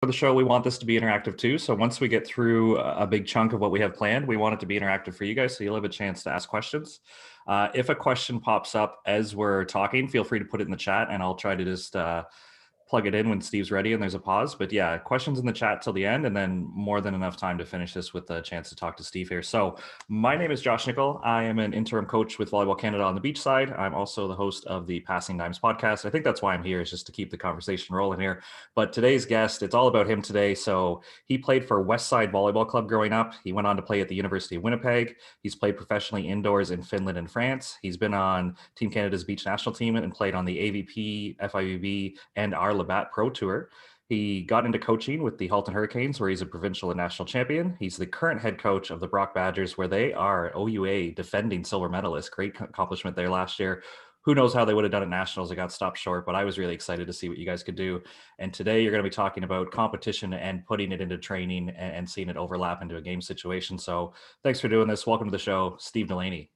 For the show, we want this to be interactive too. So once we get through a big chunk of what we have planned, we want it to be interactive for you guys, so you'll have a chance to ask questions. If a question pops up as we're talking, feel free to put it in the chat, and I'll try to just plug it in when Steve's ready and there's a pause. But yeah, questions in the chat till the end, and then more than enough time to finish this with a chance to talk to Steve here. So my name is Josh Nichol. I am an interim coach with Volleyball Canada on the beach side. I'm also the host of the Passin Dimes Podcast. I think that's why I'm here, is just to keep the conversation rolling here. But today's guest, it's all about him today. So he played for Westside Volleyball Club growing up. He went on to play at the University of Winnipeg. He's played professionally indoors in Finland and France. He's been on Team Canada's beach national team and played on the AVP, FIVB, and our Labatt Pro Tour. He got into coaching with the Halton Hurricanes, where he's a provincial and national champion. He's the current head coach of the Brock Badgers, where they are OUA defending silver medalists. Great accomplishment there last year. Who knows how they would have done at nationals? It got stopped short, but I was really excited to see what you guys could do. And today you're going to be talking about competition and putting it into training and seeing it overlap into a game situation. So thanks for doing this. Welcome to the show, Steve Delaney.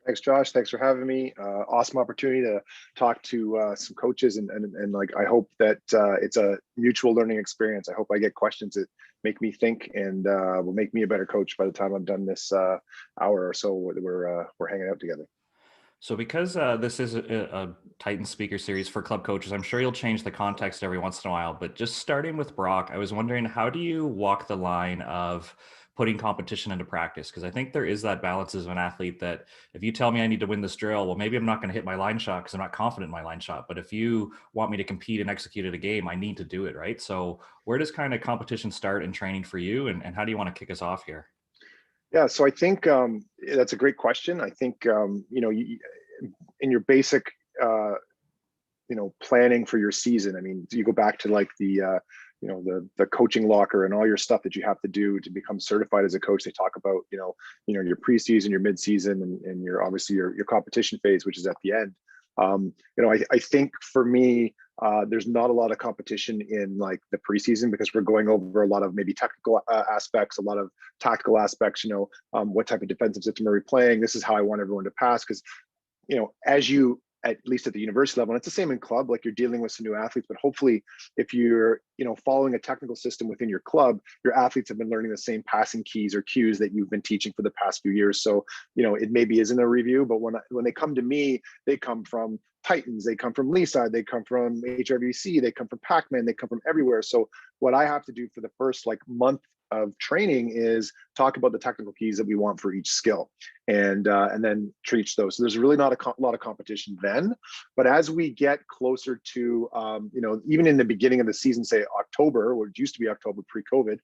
Thanks, Josh. Thanks for having me. Awesome opportunity to talk to some coaches, and like, I hope that it's a mutual learning experience. I hope I get questions that make me think and will make me a better coach by the time I'm done this hour or so we're hanging out together. So because this is a Titan speaker series for club coaches, I'm sure you'll change the context every once in a while, but just starting with Brock, I was wondering, how do you walk the line of putting competition into practice? Because I think there is that balance as an athlete that if you tell me I need to win this drill, well, maybe I'm not going to hit my line shot because I'm not confident in my line shot. But if you want me to compete and execute at a game, I need to do it, right? So where does kind of competition start in training for you? And how do you want to kick us off here? Yeah, so I think that's a great question. I think, in your basic, planning for your season, I mean, you go back to like the coaching locker and all your stuff that you have to do to become certified as a coach. They talk about, your preseason, your midseason, and your obviously your competition phase, which is at the end. I think for me, there's not a lot of competition in like the preseason because we're going over a lot of maybe technical aspects, a lot of tactical aspects, what type of defensive system are we playing? This is how I want everyone to pass. Because, as you, at least at the university level, and it's the same in club, like you're dealing with some new athletes, but hopefully if you're, following a technical system within your club, your athletes have been learning the same passing keys or cues that you've been teaching for the past few years. So, it maybe isn't a review, but when they come to me, they come from Titans, they come from Leaside, they come from HRVC, they come from Pac-Man, they come from everywhere. So what I have to do for the first month of training is talk about the technical keys that we want for each skill, and then teach those. So there's really not a lot of competition then, but as we get closer to, even in the beginning of the season, say October, or it used to be October pre-COVID,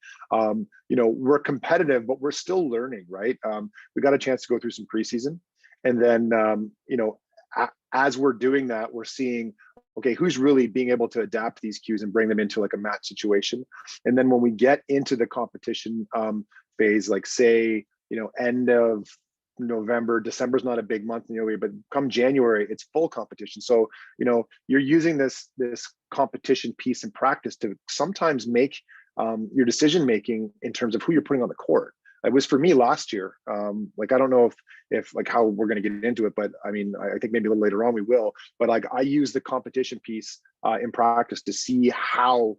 we're competitive, but we're still learning, right? We got a chance to go through some preseason, and then, as we're doing that, we're seeing, okay, who's really being able to adapt these cues and bring them into like a match situation. And then when we get into the competition phase, like say, end of November, December's not a big month, but come January, it's full competition. So, you're using this competition piece in practice to sometimes make your decision-making in terms of who you're putting on the court. It was for me last year. I don't know if how we're going to get into it, but I mean, I think maybe a little later on we will. But I use the competition piece in practice to see how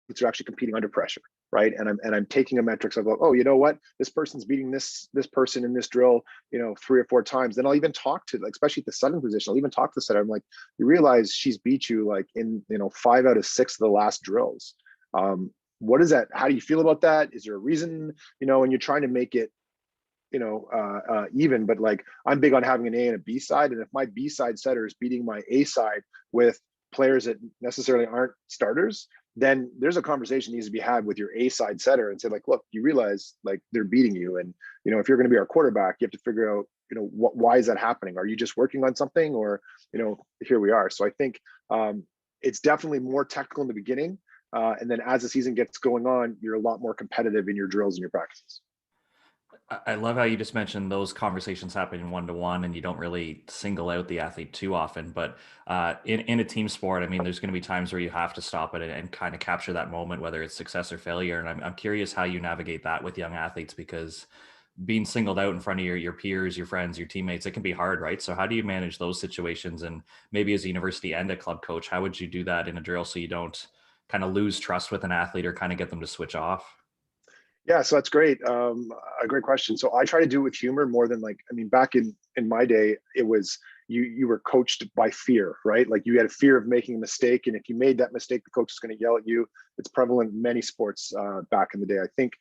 it's actually competing under pressure, right? And I'm taking a metrics of, oh, you know what, this person's beating this person in this drill, 3 or 4 times. Then I'll even talk to, especially at the setting position, I'll even talk to the setter. I'm like, you realize she's beat you in 5 out of 6 of the last drills. What is that? How do you feel about that? Is there a reason, and you're trying to make it, even, but I'm big on having an A and a B side. And if my B side setter is beating my A side with players that necessarily aren't starters, then there's a conversation needs to be had with your A side setter and say, look, you realize they're beating you. And, if you're going to be our quarterback, you have to figure out, why is that happening? Are you just working on something, or, here we are. So I think it's definitely more technical in the beginning. And then as the season gets going on, you're a lot more competitive in your drills and your practices. I love how you just mentioned those conversations happening one-to-one, and you don't really single out the athlete too often. But in a team sport, I mean, there's going to be times where you have to stop it and kind of capture that moment, whether it's success or failure. And I'm curious how you navigate that with young athletes, because being singled out in front of your peers, your friends, your teammates, it can be hard, right? So how do you manage those situations? And maybe as a university and a club coach, how would you do that in a drill so you don't kind of lose trust with an athlete or kind of get them to switch off? Yeah, so that's great. A great question. So I try to do it with humor more than like, I mean, back in my day, it was you were coached by fear, right? Like you had a fear of making a mistake, and if you made that mistake, the coach is going to yell at you. It's prevalent in many sports back in the day. I think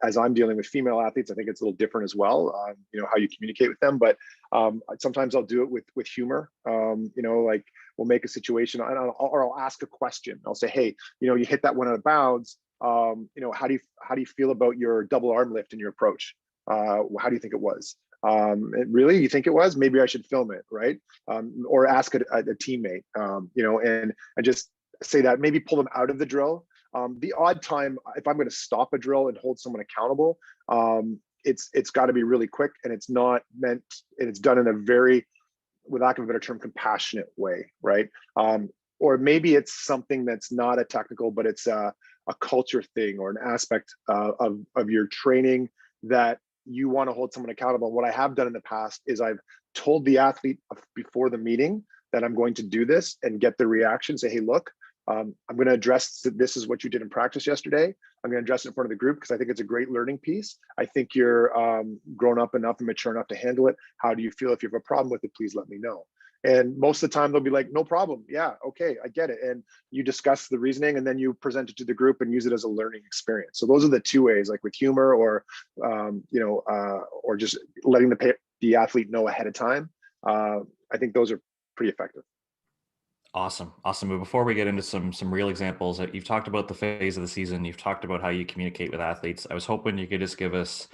as I'm dealing with female athletes, I think it's a little different as well. How you communicate with them, but sometimes I'll do it with humor. Like we'll make a situation, or I'll ask a question. I'll say, hey, you hit that one out of bounds. How do you feel about your double arm lift in your approach? How do you think it was? Really, you think it was? Maybe I should film it, right? Or ask a teammate, and just say that. Maybe pull them out of the drill. The odd time, if I'm going to stop a drill and hold someone accountable, it's got to be really quick, and it's not meant, and it's done in a very, with lack of a better term, compassionate way, right? Or maybe it's something that's not a technical, but it's a culture thing or an aspect of your training that you want to hold someone accountable. What I have done in the past is I've told the athlete before the meeting that I'm going to do this and get the reaction, say, hey, look, I'm going to address this is what you did in practice yesterday. I'm going to address it in front of the group because I think it's a great learning piece. I think you're grown up enough and mature enough to handle it. How do you feel? If you have a problem with it, please let me know. And most of the time they'll be like, no problem. Yeah, okay, I get it. And you discuss the reasoning and then you present it to the group and use it as a learning experience. So those are the two ways, like with humor or just letting the athlete know ahead of time. I think those are pretty effective. Awesome. But before we get into some real examples, you've talked about the phase of the season. You've talked about how you communicate with athletes. I was hoping you could just give us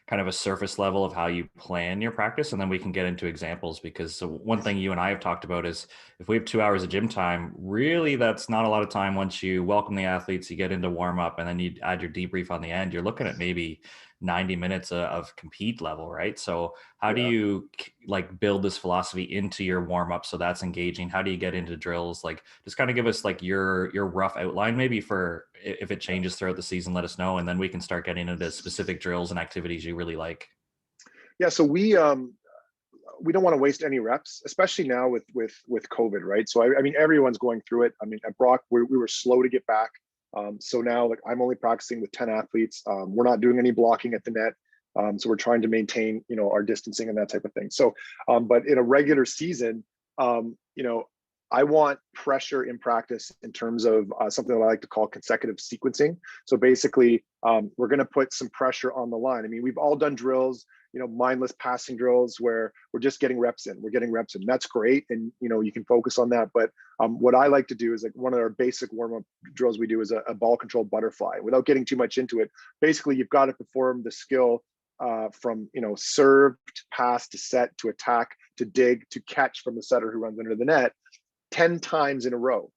kind of a surface level of how you plan your practice, and then we can get into examples, because one thing you and I have talked about is if we have 2 hours of gym time, really that's not a lot of time. Once you welcome the athletes, you get into warm up, and then you add your debrief on the end, you're looking at maybe 90 minutes of compete level, right? So how do you like build this philosophy into your warm up so that's engaging? How do you get into drills? Like just kind of give us like your rough outline, maybe, for if it changes throughout the season, let us know, and then we can start getting into specific drills and activities you really like. Yeah, so we don't want to waste any reps, especially now with COVID, right? So I mean, everyone's going through it. I mean, at Brock, we were slow to get back. So now, like, I'm only practicing with 10 athletes. We're not doing any blocking at the net. So we're trying to maintain, our distancing and that type of thing. So, but in a regular season, I want pressure in practice in terms of something that I like to call consecutive sequencing. So basically, we're going to put some pressure on the line. I mean, we've all done drills, mindless passing drills where we're just getting reps in. We're getting reps in. That's great, and you can focus on that. But what I like to do is, like, one of our basic warm-up drills we do is a ball control butterfly. Without getting too much into it, basically you've got to perform the skill from serve to pass to set to attack to dig to catch from the setter who runs under the net 10 times in a row,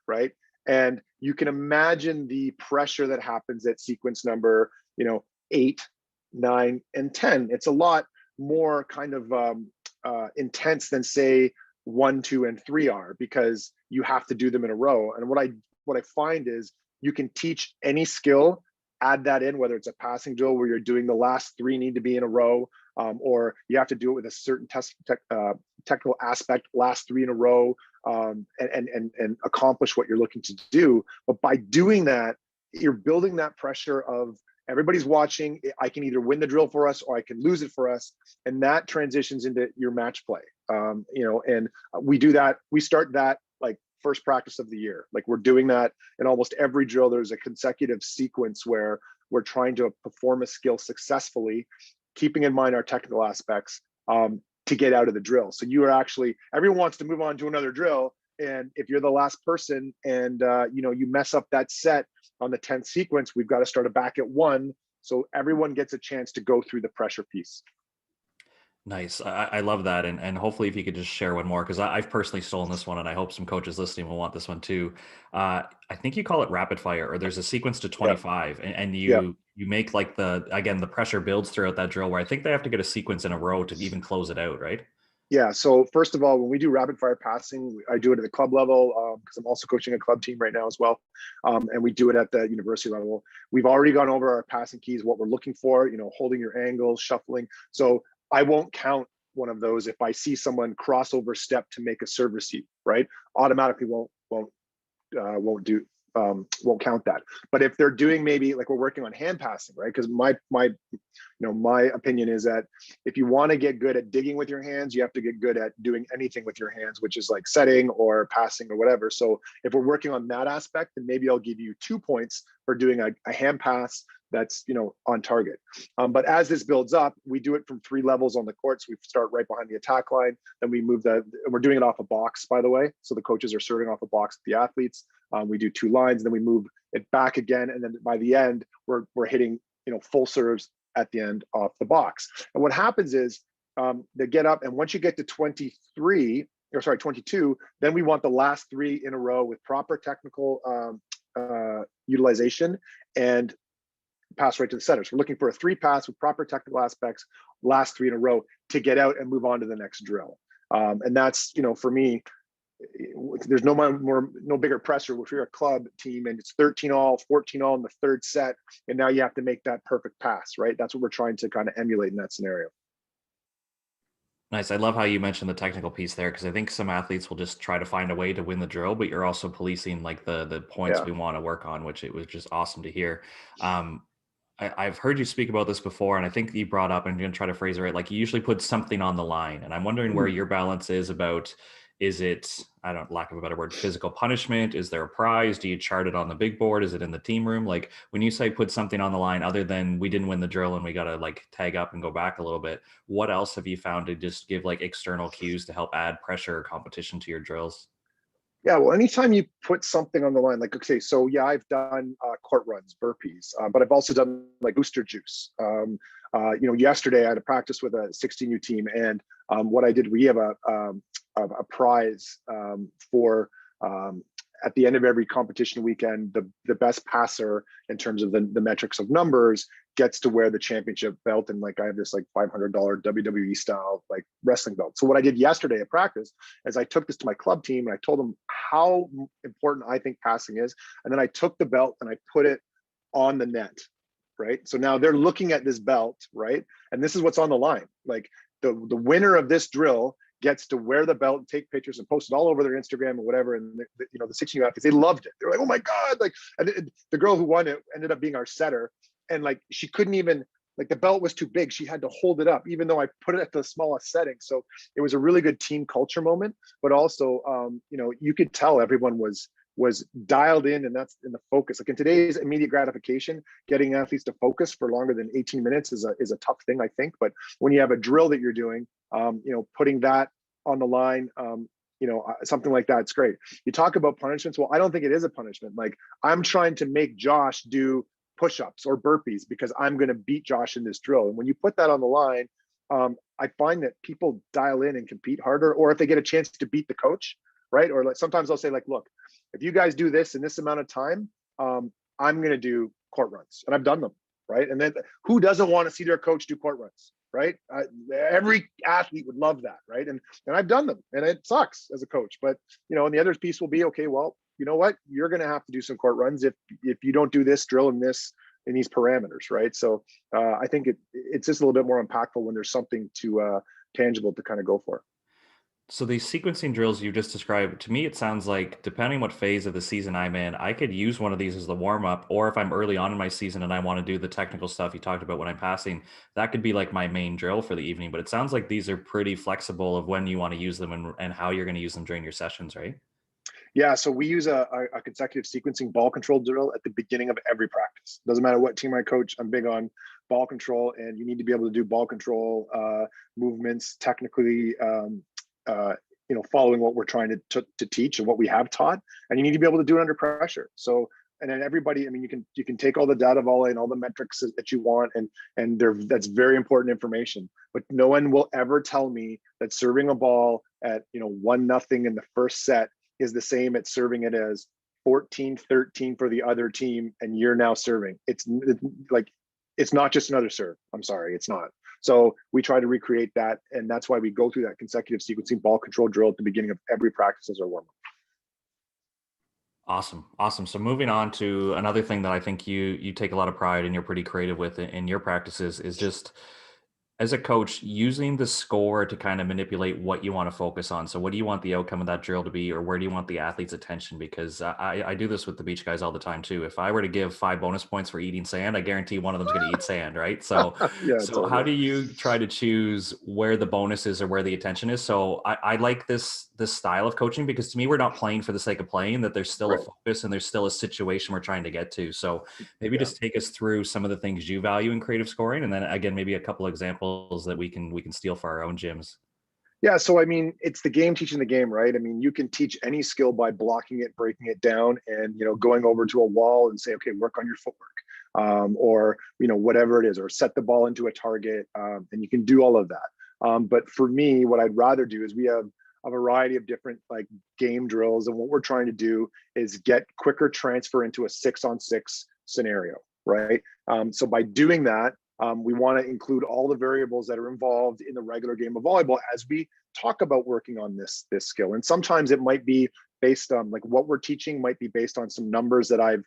right? And you can imagine the pressure that happens at sequence number, 8, 9, and 10. It's a lot more kind of intense than, say, 1, 2, and 3 are, because you have to do them in a row. And what I find is you can teach any skill, add that in, whether it's a passing drill where you're doing the last 3 need to be in a row, or you have to do it with a certain technical aspect, last 3 in a row, and accomplish what you're looking to do. But by doing that, you're building that pressure of everybody's watching. I can either win the drill for us or I can lose it for us. And that transitions into your match play. And we do that. We start that like first practice of the year. Like, we're doing that in almost every drill. There's a consecutive sequence where we're trying to perform a skill successfully, keeping in mind our technical aspects, to get out of the drill. So you are actually, everyone wants to move on to another drill. And if you're the last person and you mess up that set on the 10th sequence, we've got to start it back at 1. So everyone gets a chance to go through the pressure piece. Nice. I love that. And hopefully if you could just share one more, because I've personally stolen this one and I hope some coaches listening will want this one too. I think you call it rapid fire, or there's a sequence to 25 and you make like the pressure builds throughout that drill, where I think they have to get a sequence in a row to even close it out, right? Yeah. So first of all, when we do rapid fire passing, I do it at the club level, because I'm also coaching a club team right now as well. And we do it at the university level. We've already gone over our passing keys, what we're looking for, holding your angles, shuffling. So I won't count one of those if I see someone crossover step to make a serve receive, right? Automatically won't won't count that. But if they're doing, maybe like we're working on hand passing, right? Because my opinion is that if you want to get good at digging with your hands, you have to get good at doing anything with your hands, which is like setting or passing or whatever. So if we're working on that aspect, then maybe I'll give you 2 points for doing a hand pass that's, on target. But as this builds up, we do it from 3 levels on the court. So we start right behind the attack line. Then we move we're doing it off a box, by the way. So the coaches are serving off a box with the athletes. We do 2 lines, and then we move it back again. And then by the end, we're hitting, full serves at the end off the box. And what happens is they get up, and once you get to 22, then we want the last 3 in a row with proper technical utilization and pass right to the center. So we're looking for a 3 pass with proper technical aspects, last 3 in a row to get out and move on to the next drill. And that's, for me, there's no bigger pressure if you're a club team and it's 13 all, 14 all in the 3rd set, and now you have to make that perfect pass, right? That's what we're trying to kind of emulate in that scenario. Nice. I love how you mentioned the technical piece there, because I think some athletes will just try to find a way to win the drill, but you're also policing like the points we want to work on, which it was just awesome to hear. I've heard you speak about this before, and I think you brought up, and I'm going to try to phrase it right, like you usually put something on the line. And I'm wondering where your balance is about, is it, lack of a better word, physical punishment? Is there a prize? Do you chart it on the big board? Is it in the team room? Like when you say put something on the line, other than we didn't win the drill and we got to like tag up and go back a little bit, what else have you found to just give like external cues to help add pressure or competition to your drills? Yeah, well, anytime you put something on the line, like, okay, so yeah, I've done court runs, burpees, but I've also done like booster juice. Yesterday I had a practice with a 16U team, and what I did, we have a prize for at the end of every competition weekend, the best passer in terms of the metrics of numbers gets to wear the championship belt. And like I have this like $500 WWE style like wrestling belt. So what I did yesterday at practice is I took this to my club team and I told them how important I think passing is. And then I took the belt and I put it on the net, right? So now they're looking at this belt, right? And this is what's on the line. Like the winner of this drill gets to wear the belt and take pictures and post it all over their Instagram or whatever. And the 16 athletes, they loved it. They were like, "Oh my God!" Like, and the girl who won it ended up being our setter, and like she couldn't even, like, the belt was too big. She had to hold it up, even though I put it at the smallest setting. So it was a really good team culture moment. But also, you could tell everyone was dialed in, and that's in the focus. Like in today's immediate gratification, getting athletes to focus for longer than 18 minutes is a tough thing, I think. But when you have a drill that you're doing, putting that on the line, something like that, it's great. You talk about punishments. Well, I don't think it is a punishment. Like I'm trying to make Josh do push-ups or burpees because I'm going to beat Josh in this drill. And when you put that on the line, I find that people dial in and compete harder, or if they get a chance to beat the coach, right? Or like sometimes I'll say like, look, if you guys do this in this amount of time, I'm going to do court runs, and I've done them, right? And then who doesn't want to see their coach do court runs, right? Every athlete would love that, right? And I've done them, and it sucks as a coach. But and the other piece will be, okay, well, you know what? You're going to have to do some court runs if you don't do this drill in these parameters, right? So I think it's just a little bit more impactful when there's something tangible to kind of go for. So these sequencing drills you just described, to me, it sounds like depending what phase of the season I'm in, I could use one of these as the warm up, or if I'm early on in my season and I want to do the technical stuff you talked about when I'm passing, that could be like my main drill for the evening. But it sounds like these are pretty flexible of when you want to use them and how you're going to use them during your sessions, right? Yeah, so we use a consecutive sequencing ball control drill at the beginning of every practice. Doesn't matter what team I coach, I'm big on ball control, and you need to be able to do ball control movements technically, following what we're trying to teach and what we have taught, and you need to be able to do it under pressure. So, and then everybody, I mean, you can take all the data volley and all the metrics that you want, and that's very important information. But no one will ever tell me that serving a ball at 1-0 in the first set is the same at serving it as 14-13 for the other team, and you're now serving. It's not just another serve. I'm sorry, it's not. So we try to recreate that, and that's why we go through that consecutive sequencing ball control drill at the beginning of every practice as our warm-up. Awesome. So moving on to another thing that I think you take a lot of pride and you're pretty creative with in your practices is just as a coach, using the score to kind of manipulate what you want to focus on. So what do you want the outcome of that drill to be, or where do you want the athlete's attention? Because I do this with the beach guys all the time too. If I were to give 5 bonus points for eating sand, I guarantee one of them's going to eat sand, right? So, Yeah, so how totally. do you try to choose where the bonus is or where the attention is? So I like this style of coaching, because to me, we're not playing for the sake of playing, that there's still a Right. focus and there's still a situation we're trying to get to. So maybe Yeah. just take us through some of the things you value in creative scoring, and then again, maybe a couple examples that we can steal for our own gyms. Yeah, so I mean, it's the game teaching the game, right? I mean, you can teach any skill by blocking it, breaking it down, and going over to a wall and say, okay, work on your footwork, or whatever it is, or set the ball into a target, and you can do all of that. But for me, what I'd rather do is we have a variety of different like game drills, and what we're trying to do is get quicker transfer into a 6-on-6 scenario, right? So by doing that, we want to include all the variables that are involved in the regular game of volleyball as we talk about working on this skill. And sometimes it might be based on like what we're teaching might be based on some numbers that I've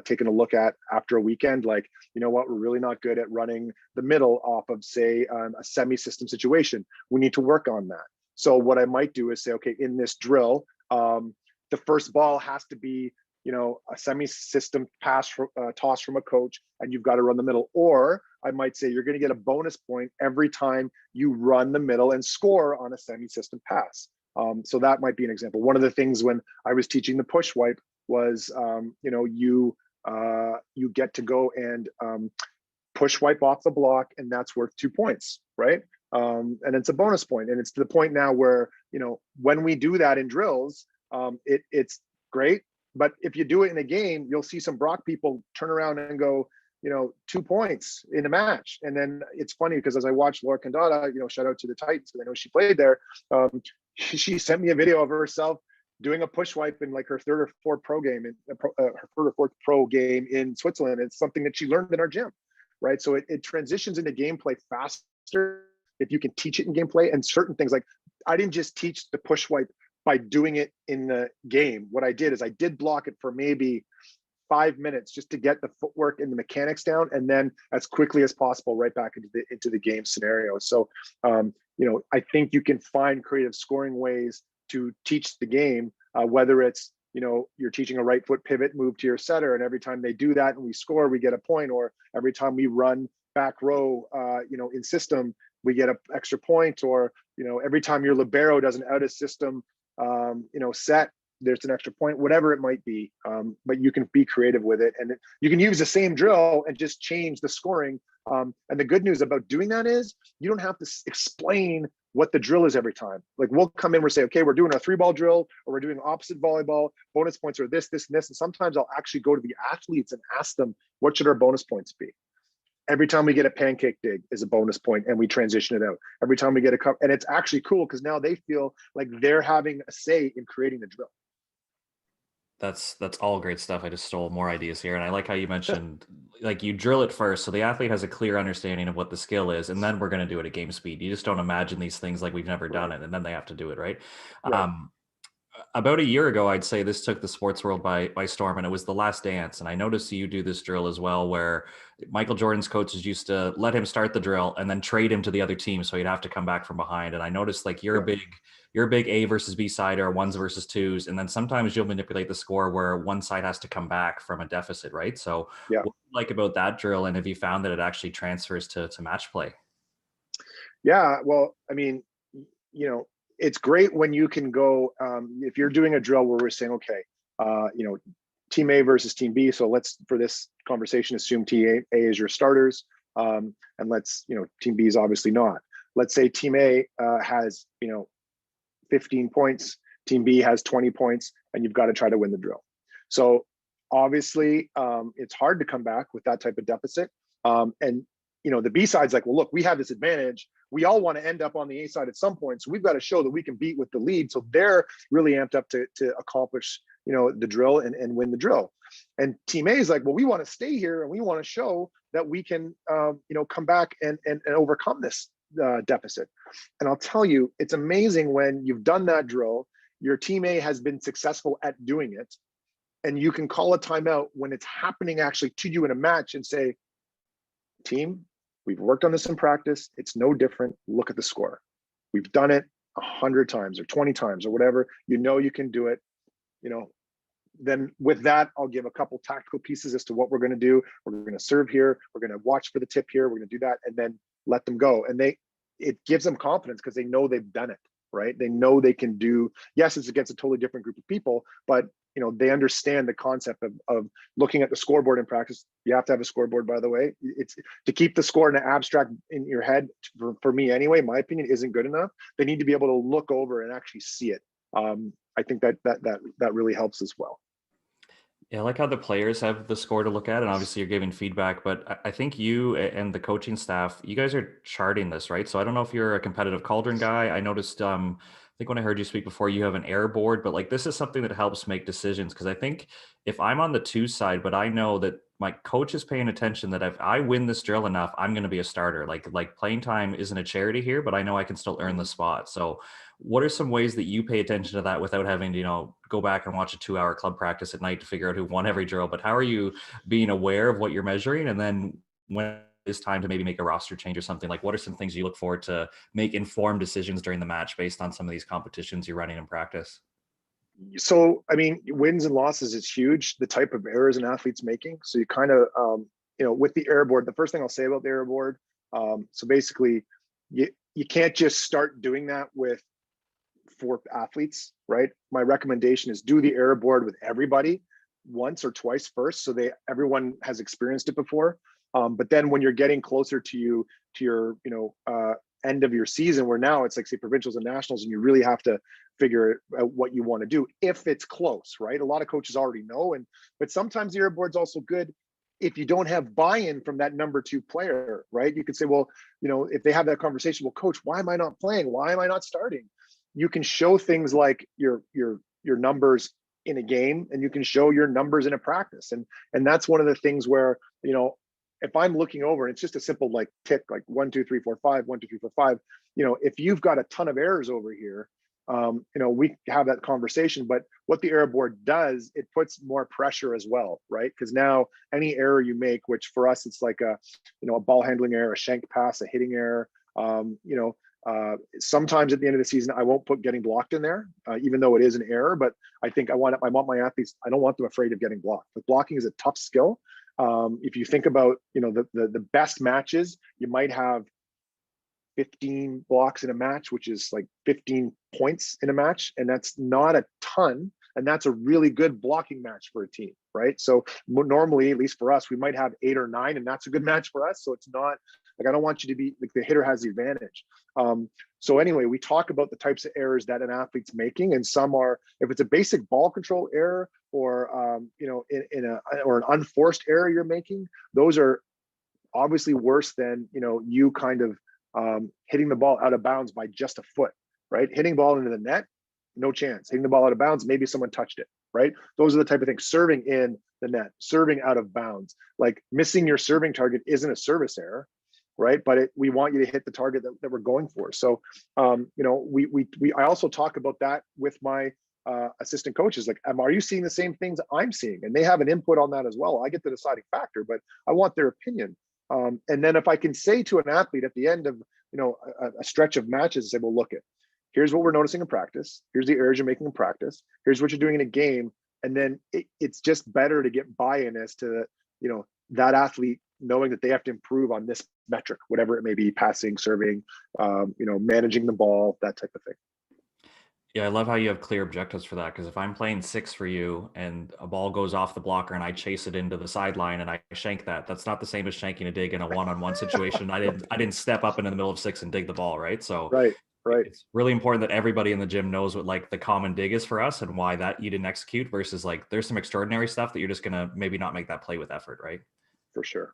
taken a look at after a weekend. Like, what, we're really not good at running the middle off of, say, a semi-system situation. We need to work on that. So what I might do is say, okay, in this drill, the first ball has to be a semi-system toss from a coach, and you've got to run the middle. Or I might say you're going to get a bonus point every time you run the middle and score on a semi-system pass. So that might be an example. One of the things when I was teaching the push wipe was, you get to go and push wipe off the block, and that's worth 2 points, right? And it's a bonus point, and it's to the point now where when we do that in drills, it's great. But if you do it in a game, you'll see some Brock people turn around and go, 2 points in a match. And then it's funny because as I watched Laura Condada, shout out to the Titans because I know she played there. She sent me a video of herself doing a push wipe in like her third or fourth pro game in Switzerland. It's something that she learned in our gym, right? So it transitions into gameplay faster if you can teach it in gameplay. And certain things, like I didn't just teach the push wipe by doing it in the game. What I did is I did block it for maybe 5 minutes just to get the footwork and the mechanics down, and then as quickly as possible right back into the game scenario. So I think you can find creative scoring ways to teach the game, whether it's you're teaching a right foot pivot move to your setter, and every time they do that and we score, we get a point, or every time we run back row in system, we get an extra point, or every time your libero does an out of system set, there's an extra point, whatever it might be. But you can be creative with it, and you can use the same drill and just change the scoring. And the good news about doing that is you don't have to explain what the drill is every time. Like we'll come in, we'll say, okay, we're doing a 3-ball drill, or we're doing opposite volleyball. Bonus points are this, this, and this. And sometimes I'll actually go to the athletes and ask them, what should our bonus points be? Every time we get a pancake dig is a bonus point, and we transition it out. Every time we get a cup, and it's actually cool because now they feel like they're having a say in creating the drill. That's all great stuff. I just stole more ideas here. And I like how you mentioned, like, you drill it first so the athlete has a clear understanding of what the skill is, and then we're going to do it at game speed. You just don't imagine these things like we've never done it, and then they have to do it, right? Right. About a year ago, I'd say this took the sports world by storm, and it was The Last Dance. And I noticed you do this drill as well, where Michael Jordan's coaches used to let him start the drill and then trade him to the other team, so he'd have to come back from behind. And I noticed, like, you're a big A versus B side, or ones versus twos, and then sometimes you'll manipulate the score where one side has to come back from a deficit, right? So, Yeah. what do you like about that drill, and have you found that it actually transfers to match play? Yeah. Well, I mean, it's great when you can go, if you're doing a drill where we're saying, okay, team A versus team B. So let's, for this conversation, assume team A is your starters. And let's, team B is obviously not. Let's say team A has, 15 points, team B has 20 points, and you've got to try to win the drill. So obviously it's hard to come back with that type of deficit. And the B side's like, well, look, we have this advantage. We all want to end up on the A side at some point. So we've got to show that we can beat with the lead. So they're really amped up to accomplish, the drill and win the drill. And team A is like, well, we want to stay here and we want to show that we can, come back and overcome this deficit. And I'll tell you, it's amazing when you've done that drill, your team A has been successful at doing it, and you can call a timeout when it's happening actually to you in a match and say, team, We've worked on this in practice. It's no different. Look at the score. We've done it 100 times or 20 times or whatever. You know you can do it. Then with that, I'll give a couple tactical pieces as to what we're going to do. We're going to serve here. We're going to watch for the tip here. We're going to do that, and then let them go. And it gives them confidence because they know they've done it, right? They know they can do. Yes, it's against a totally different group of people, but they understand the concept of looking at the scoreboard in practice. You have to have a scoreboard, by the way. It's to keep the score in an abstract in your head. For me, anyway, my opinion isn't good enough. They need to be able to look over and actually see it. I think that really helps as well. Yeah, I like how the players have the score to look at, and obviously you're giving feedback, but I think you and the coaching staff, you guys are charting this, right? So I don't know if you're a competitive cauldron guy. I noticed, I think when I heard you speak before, you have an error board, but like this is something that helps make decisions. Because I think if I'm on the two side, but I know that my coach is paying attention, that if I win this drill enough, I'm going to be a starter. Like playing time isn't a charity here, but I know I can still earn the spot. So what are some ways that you pay attention to that without having to, go back and watch a 2-hour club practice at night to figure out who won every drill? But how are you being aware of what you're measuring? And then when it's time to maybe make a roster change or something, like what are some things you look for to make informed decisions during the match based on some of these competitions you're running in practice? So, I mean, wins and losses is huge, the type of errors an athlete's making. So you kind of, with the error board, the first thing I'll say about the error board, so basically you can't just start doing that for athletes, right? My recommendation is do the error board with everybody once or twice first, so everyone has experienced it before. But then when you're getting closer to your end of your season, where now it's like say provincials and nationals, and you really have to figure out what you want to do if it's close, right? A lot of coaches already know, but sometimes the error board's also good if you don't have buy-in from that number 2 player, right? You could say, well, if they have that conversation, well, coach, why am I not playing? Why am I not starting? You can show things like your numbers in a game, and you can show your numbers in a practice. And that's one of the things where, if I'm looking over and it's just a simple like tick, like 1, 2, 3, 4, 5, 1, 2, 3, 4, 5, if you've got a ton of errors over here, we have that conversation. But what the error board does, it puts more pressure as well, right? Because now any error you make, which for us, it's like a ball handling error, a shank pass, a hitting error, sometimes at the end of the season, I won't put getting blocked in there, even though it is an error. But I think I want my athletes, I don't want them afraid of getting blocked. Like blocking is a tough skill. If you think about, the best matches, you might have 15 blocks in a match, which is like 15 points in a match. And that's not a ton. And that's a really good blocking match for a team, right? So normally, at least for us, we might have 8 or 9, and that's a good match for us. So it's not like, I don't want you to be like the hitter has the advantage. So anyway, we talk about the types of errors that an athlete's making, and some are, if it's a basic ball control error or or an unforced error you're making, those are obviously worse than you kind of hitting the ball out of bounds by just a foot, right? Hitting ball into the net, no chance. Hitting the ball out of bounds, maybe someone touched it, right? Those are the type of things. Serving in the net, serving out of bounds, like missing your serving target isn't a service error, right? But we want you to hit the target that we're going for. So, I also talk about that with my assistant coaches. Like, are you seeing the same things I'm seeing? And they have an input on that as well. I get the deciding factor, but I want their opinion. And then if I can say to an athlete at the end of a stretch of matches, say, well, here's what we're noticing in practice. Here's the errors you're making in practice. Here's what you're doing in a game. And then it's just better to get buy-in as to that athlete knowing that they have to improve on this metric, whatever it may be: passing, serving, managing the ball, that type of thing. Yeah, I love how you have clear objectives for that. Because if I'm playing 6 for you and a ball goes off the blocker and I chase it into the sideline and I shank that's not the same as shanking a dig in a one-on-one situation. I didn't step up into the middle of 6 and dig the ball, right? So right. It's really important that everybody in the gym knows what like the common dig is for us and why that you didn't execute versus like there's some extraordinary stuff that you're just gonna maybe not make that play with effort, right? For sure.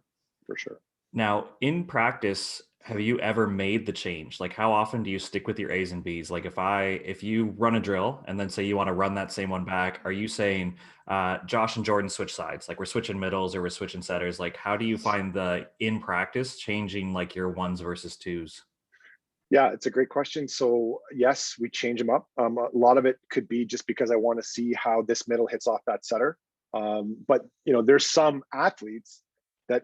Now, in practice, have you ever made the change? Like, how often do you stick with your A's and B's? Like, if you run a drill and then say you want to run that same one back, are you saying Josh and Jordan switch sides? Like, we're switching middles or we're switching setters? Like, how do you find in practice changing like your 1s versus 2s? Yeah, it's a great question. So yes, we change them up. A lot of it could be just because I want to see how this middle hits off that setter. But there's some athletes that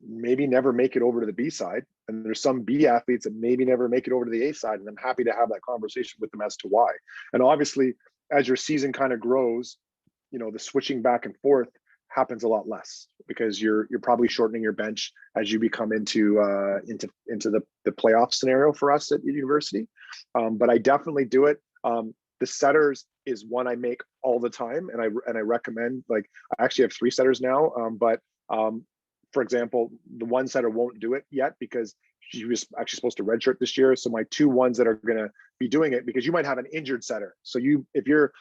maybe never make it over to the B side. And there's some B athletes that maybe never make it over to the A side. And I'm happy to have that conversation with them as to why. And obviously, as your season kind of grows, the switching back and forth happens a lot less, because you're probably shortening your bench as you become into the playoff scenario for us at university. But I definitely do it. The setters is one I make all the time, and I recommend. Like, I actually have 3 setters now, but for example, the one setter won't do it yet because she was actually supposed to redshirt this year. So my 2 ones that are going to be doing it, because you might have an injured setter. So if your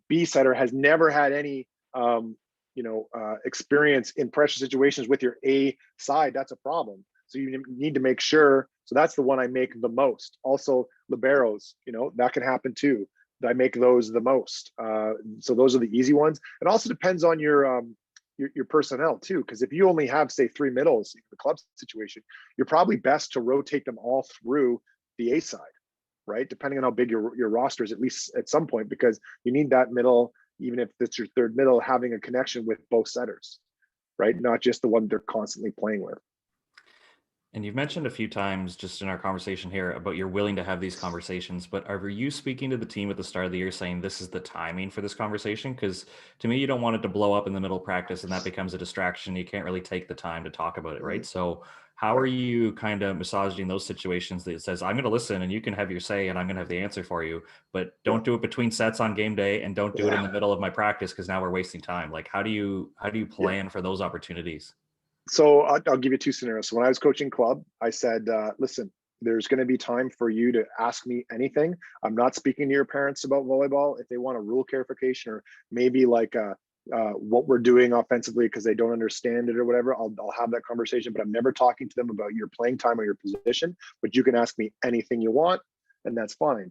B setter has never had any experience in pressure situations with your A side, that's a problem. So you need to make sure. So that's the one I make the most. Also, liberos, that can happen too. I make those the most. So those are the easy ones. It also depends on your personnel too, because if you only have, say, 3 middles in the club situation, you're probably best to rotate them all through the A side, right? Depending on how big your roster is, at least at some point, because you need that middle, even if it's your 3rd middle, having a connection with both setters, right? Not just the one they're constantly playing with. And you've mentioned a few times just in our conversation here about you're willing to have these conversations, but are you speaking to the team at the start of the year saying this is the timing for this conversation? Because to me, you don't want it to blow up in the middle of practice and that becomes a distraction. You can't really take the time to talk about it, right? So how are you kind of massaging those situations that says, I'm going to listen and you can have your say and I'm going to have the answer for you, but don't do it between sets on game day and don't do it in the middle of my practice because now we're wasting time. Like, how do you plan for those opportunities? So I'll give you 2 scenarios. So when I was coaching club, I said, listen, there's going to be time for you to ask me anything. I'm not speaking to your parents about volleyball. If they want a rule clarification or maybe like what we're doing offensively because they don't understand it or whatever, I'll have that conversation, but I'm never talking to them about your playing time or your position. But you can ask me anything you want, and that's fine.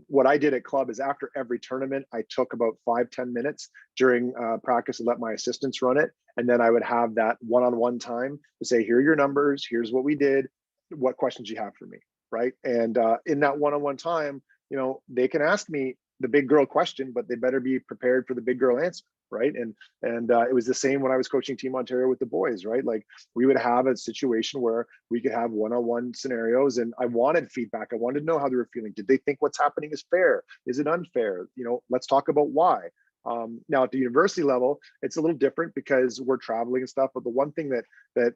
What I did at club is after every tournament, I took about 5-10 minutes during practice and let my assistants run it. And then I would have that one-on-one time to say, here are your numbers, here's what we did, what questions you have for me, right? And in that one-on-one time, they can ask me the big girl question, but they better be prepared for the big girl answer, right? And it was the same when I was coaching Team Ontario with the boys, right? Like, we would have a situation where we could have one-on-one scenarios, and I wanted feedback. I wanted to know how they were feeling. Did they think what's happening is fair? Is it unfair? Let's talk about why. Now at the university level, it's a little different because we're traveling and stuff. But the one thing that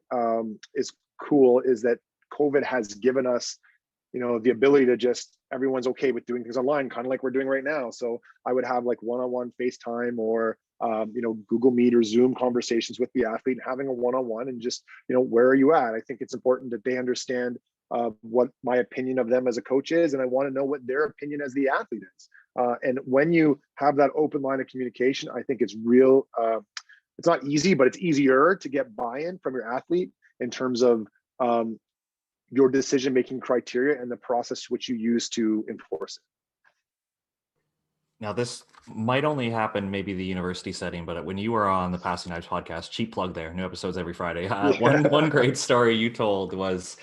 is cool is that COVID has given us, the ability to just, everyone's okay with doing things online, kind of like we're doing right now. So I would have like one-on-one FaceTime or, Google Meet or Zoom conversations with the athlete, having a one-on-one and just, where are you at? I think it's important that they understand what my opinion of them as a coach is. And I want to know what their opinion as the athlete is. And when you have that open line of communication, I think it's real. It's not easy, but it's easier to get buy-in from your athlete in terms of your decision-making criteria and the process which you use to enforce it. Now, this might only happen maybe the university setting, but when you were on the Passin Dimes podcast, cheap plug there, new episodes every Friday. One great story you told was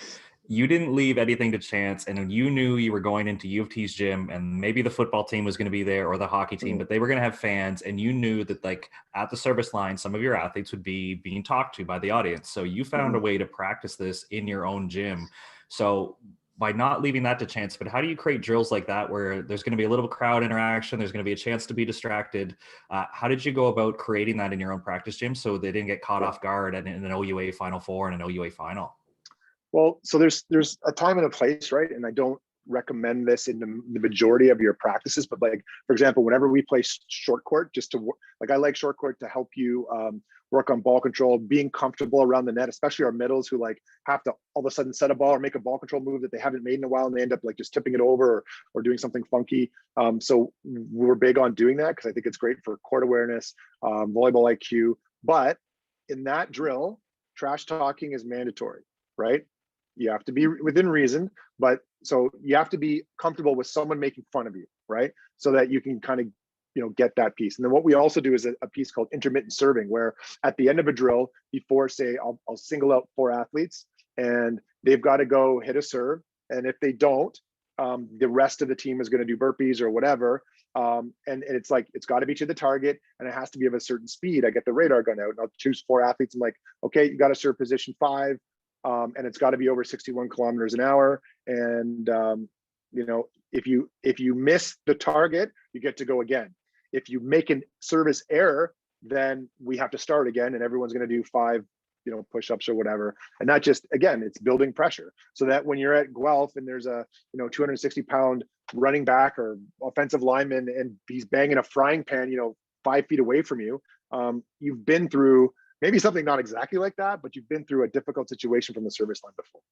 you didn't leave anything to chance, and you knew you were going into U of T's gym, and maybe the football team was going to be there or the hockey team, but they were going to have fans, and you knew that, like, at the service line, some of your athletes would be being talked to by the audience. So you found a way to practice this in your own gym. So by not leaving that to chance, but how do you create drills like that where there's going to be a little crowd interaction, there's going to be a chance to be distracted? How did you go about creating that in your own practice gym so they didn't get caught off guard in an OUA Final Four and an OUA Final? Well, so there's a time and a place, right? And I don't recommend this in the majority of your practices, but like, for example, whenever we play short court, just to like, I like short court to help you work on ball control, being comfortable around the net, especially our middles who like have to all of a sudden set a ball or make a ball control move that they haven't made in a while, and they end up like just tipping it over or doing something funky. So we're big on doing that because I think it's great for court awareness, volleyball IQ. But in that drill, trash talking is mandatory, right? You have to be within reason, but so you have to be comfortable with someone making fun of you, right? So that you can kind of, get that piece. And then what we also do is a piece called intermittent serving, where at the end of a drill, before, say, I'll single out 4 athletes and they've got to go hit a serve. And if they don't, the rest of the team is going to do burpees or whatever. And it's like, it's got to be to the target and it has to be of a certain speed. I get the radar gun out and I'll choose 4 athletes. I'm like, okay, you got to serve position 5. And it's got to be over 61 kilometers an hour. And, if you miss the target, you get to go again. If you make a service error, then we have to start again and everyone's going to do 5 push-ups or whatever. And not just, again, it's building pressure so that when you're at Guelph and there's a 260-pound running back or offensive lineman and he's banging a frying pan 5 feet away from you, you've been through maybe something not exactly like that, but you've been through a difficult situation from the service line before.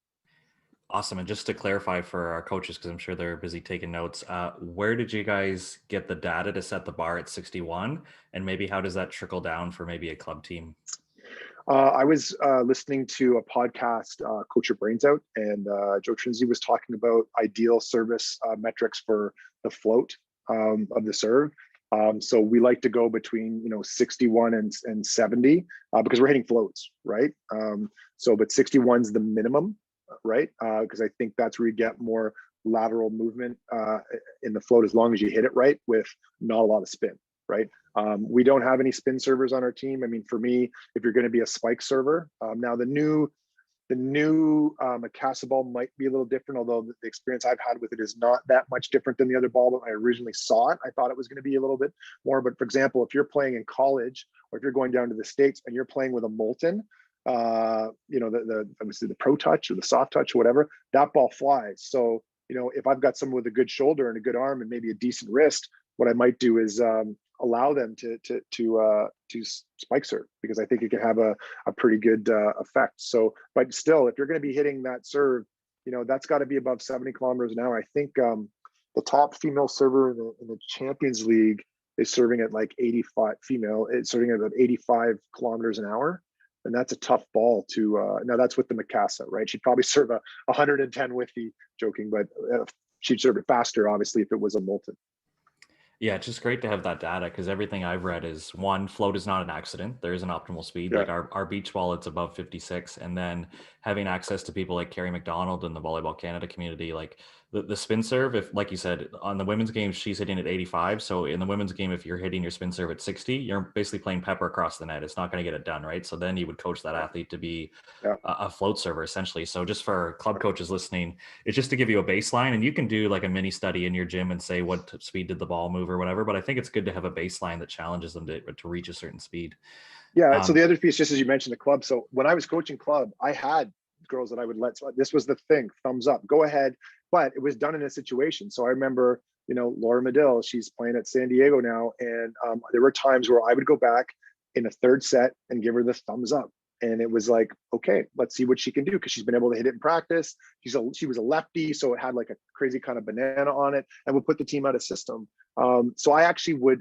Awesome. And just to clarify for our coaches, because I'm sure they're busy taking notes, where did you guys get the data to set the bar at 61? And maybe how does that trickle down for maybe a club team? I was listening to a podcast, Coach Your Brains Out, and Joe Trinzi was talking about ideal service metrics for the float of the serve. So we like to go between 61 and 70 because we're hitting floats, right? But 61's the minimum, right? Because I think that's where you get more lateral movement in the float as long as you hit it right with not a lot of spin, right? We don't have any spin servers on our team. I mean, for me, if you're going to be a spike server, now the new Macassa ball might be a little different, although the experience I've had with it is not that much different than the other ball. When I originally saw it, I thought it was going to be a little bit more. But for example, if you're playing in college or if you're going down to the States and you're playing with a Molten, obviously the Pro Touch or the Soft Touch or whatever, that ball flies. So, if I've got someone with a good shoulder and a good arm and maybe a decent wrist, what I might do is allow them to spike serve because I think it can have a pretty good effect. So, but still, if you're going to be hitting that serve, that's got to be above 70 kilometers an hour. I think the top female server in the Champions League is serving at like 85 female. It's serving at about 85 kilometers an hour. And that's a tough ball to, now that's with the Macassa, right? She'd probably serve 110 with the joking, but she'd serve it faster, obviously, if it was a Molten. Yeah, it's just great to have that data because everything I've read is one, float is not an accident. There is an optimal speed. Yeah. Like our beach ball, it's above 56. And then having access to people like Carrie McDonald and the Volleyball Canada community, like the spin serve, if like you said, on the women's game, she's hitting at 85. So in the women's game, if you're hitting your spin serve at 60, you're basically playing pepper across the net. It's not going to get it done, right? So then you would coach that athlete to be a float server essentially. So just for club coaches listening, it's just to give you a baseline, and you can do like a mini study in your gym and say what speed did the ball move or whatever. But I think it's good to have a baseline that challenges them to reach a certain speed. Yeah. So the other piece, just as you mentioned, the club. So when I was coaching club, I had girls that I would let. So this was the thing: thumbs up, go ahead. But it was done in a situation. So I remember, Laura Medill, she's playing at San Diego now, and there were times where I would go back in a third set and give her the thumbs up. And it was like, okay, let's see what she can do because she's been able to hit it in practice. She was a lefty, so it had like a crazy kind of banana on it, and would put the team out of system. So I actually would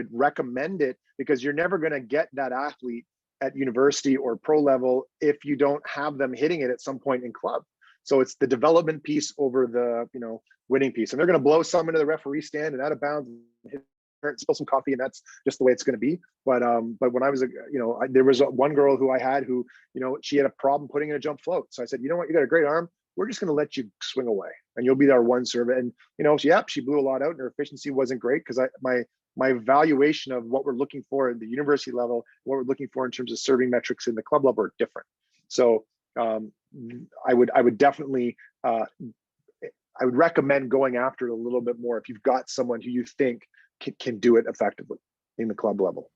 recommend it because you're never going to get that athlete at university or pro level if you don't have them hitting it at some point in club. So it's the development piece over the winning piece, and they're going to blow some into the referee stand and out of bounds, and spill some coffee, and that's just the way it's going to be. But when I was there was one girl who I had who she had a problem putting in a jump float. So I said, you know what, you got a great arm. We're just going to let you swing away, and you'll be our one serve. And she blew a lot out, and her efficiency wasn't great because my evaluation of what we're looking for at the university level, what we're looking for in terms of serving metrics in the club level are different. So I would definitely I would recommend going after it a little bit more if you've got someone who you think can do it effectively in the club level.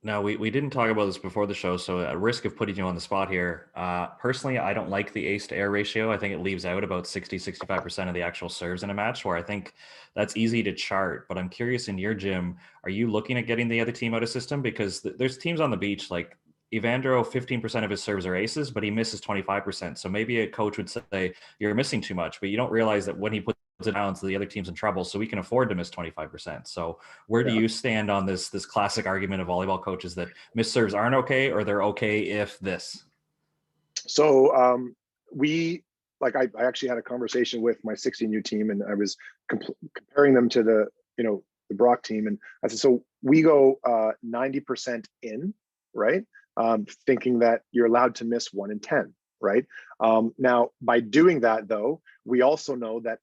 Now, we didn't talk about this before the show, so at risk of putting you on the spot here, personally, I don't like the ace to air ratio. I think it leaves out about 65% of the actual serves in a match, where I think that's easy to chart. But I'm curious, in your gym, are you looking at getting the other team out of system? Because there's teams on the beach, like Evandro, 15% of his serves are aces, but he misses 25%. So maybe a coach would say, you're missing too much, but you don't realize that when he puts it down, so the other team's in trouble, so we can afford to miss 25%. So where do you stand on this classic argument of volleyball coaches that missed serves aren't okay, or they're okay if this? So I actually had a conversation with my 16U team, and I was comparing them to the Brock team, and I said, so we go 90% in, right? Thinking that you're allowed to miss 1 in 10, right? Now, by doing that, though, we also know that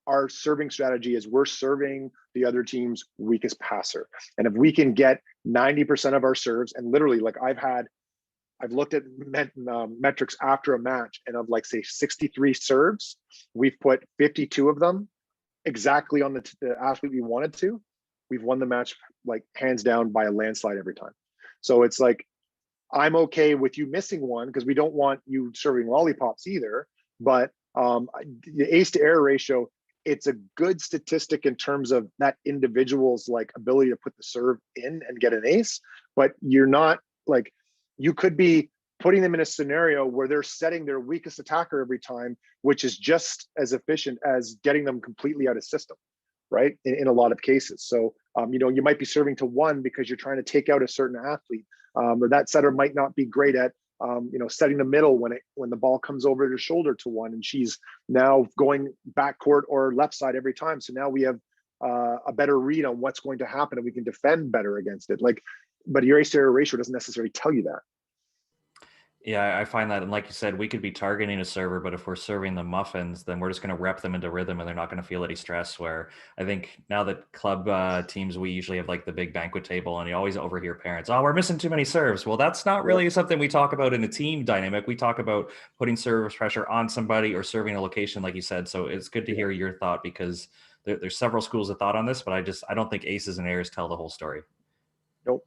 our serving strategy is we're serving the other team's weakest passer. And if we can get 90% of our serves, and literally like I've looked at metrics after a match, and of like say 63 serves, we've put 52 of them exactly on the athlete we wanted to. We've won the match like hands down by a landslide every time. So it's like, I'm okay with you missing one because we don't want you serving lollipops either. But the ace to error ratio, it's a good statistic in terms of that individual's like ability to put the serve in and get an ace. But you're not like, you could be putting them in a scenario where they're setting their weakest attacker every time, which is just as efficient as getting them completely out of system, right? In a lot of cases. So, you might be serving to one because you're trying to take out a certain athlete, or that setter might not be great at, setting the middle when the ball comes over their shoulder to one, and she's now going backcourt or left side every time. So now we have a better read on what's going to happen, and we can defend better against it. Like, but your ace to error ratio doesn't necessarily tell you that. Yeah, I find that, and like you said, we could be targeting a server, but if we're serving them muffins, then we're just going to rep them into rhythm, and they're not going to feel any stress. Where I think now that club teams, we usually have like the big banquet table, and you always overhear parents, "Oh, we're missing too many serves." Well, that's not really something we talk about in a team dynamic. We talk about putting service pressure on somebody or serving a location, like you said. So it's good to hear your thought, because there's several schools of thought on this, but I don't think aces and errors tell the whole story. Nope.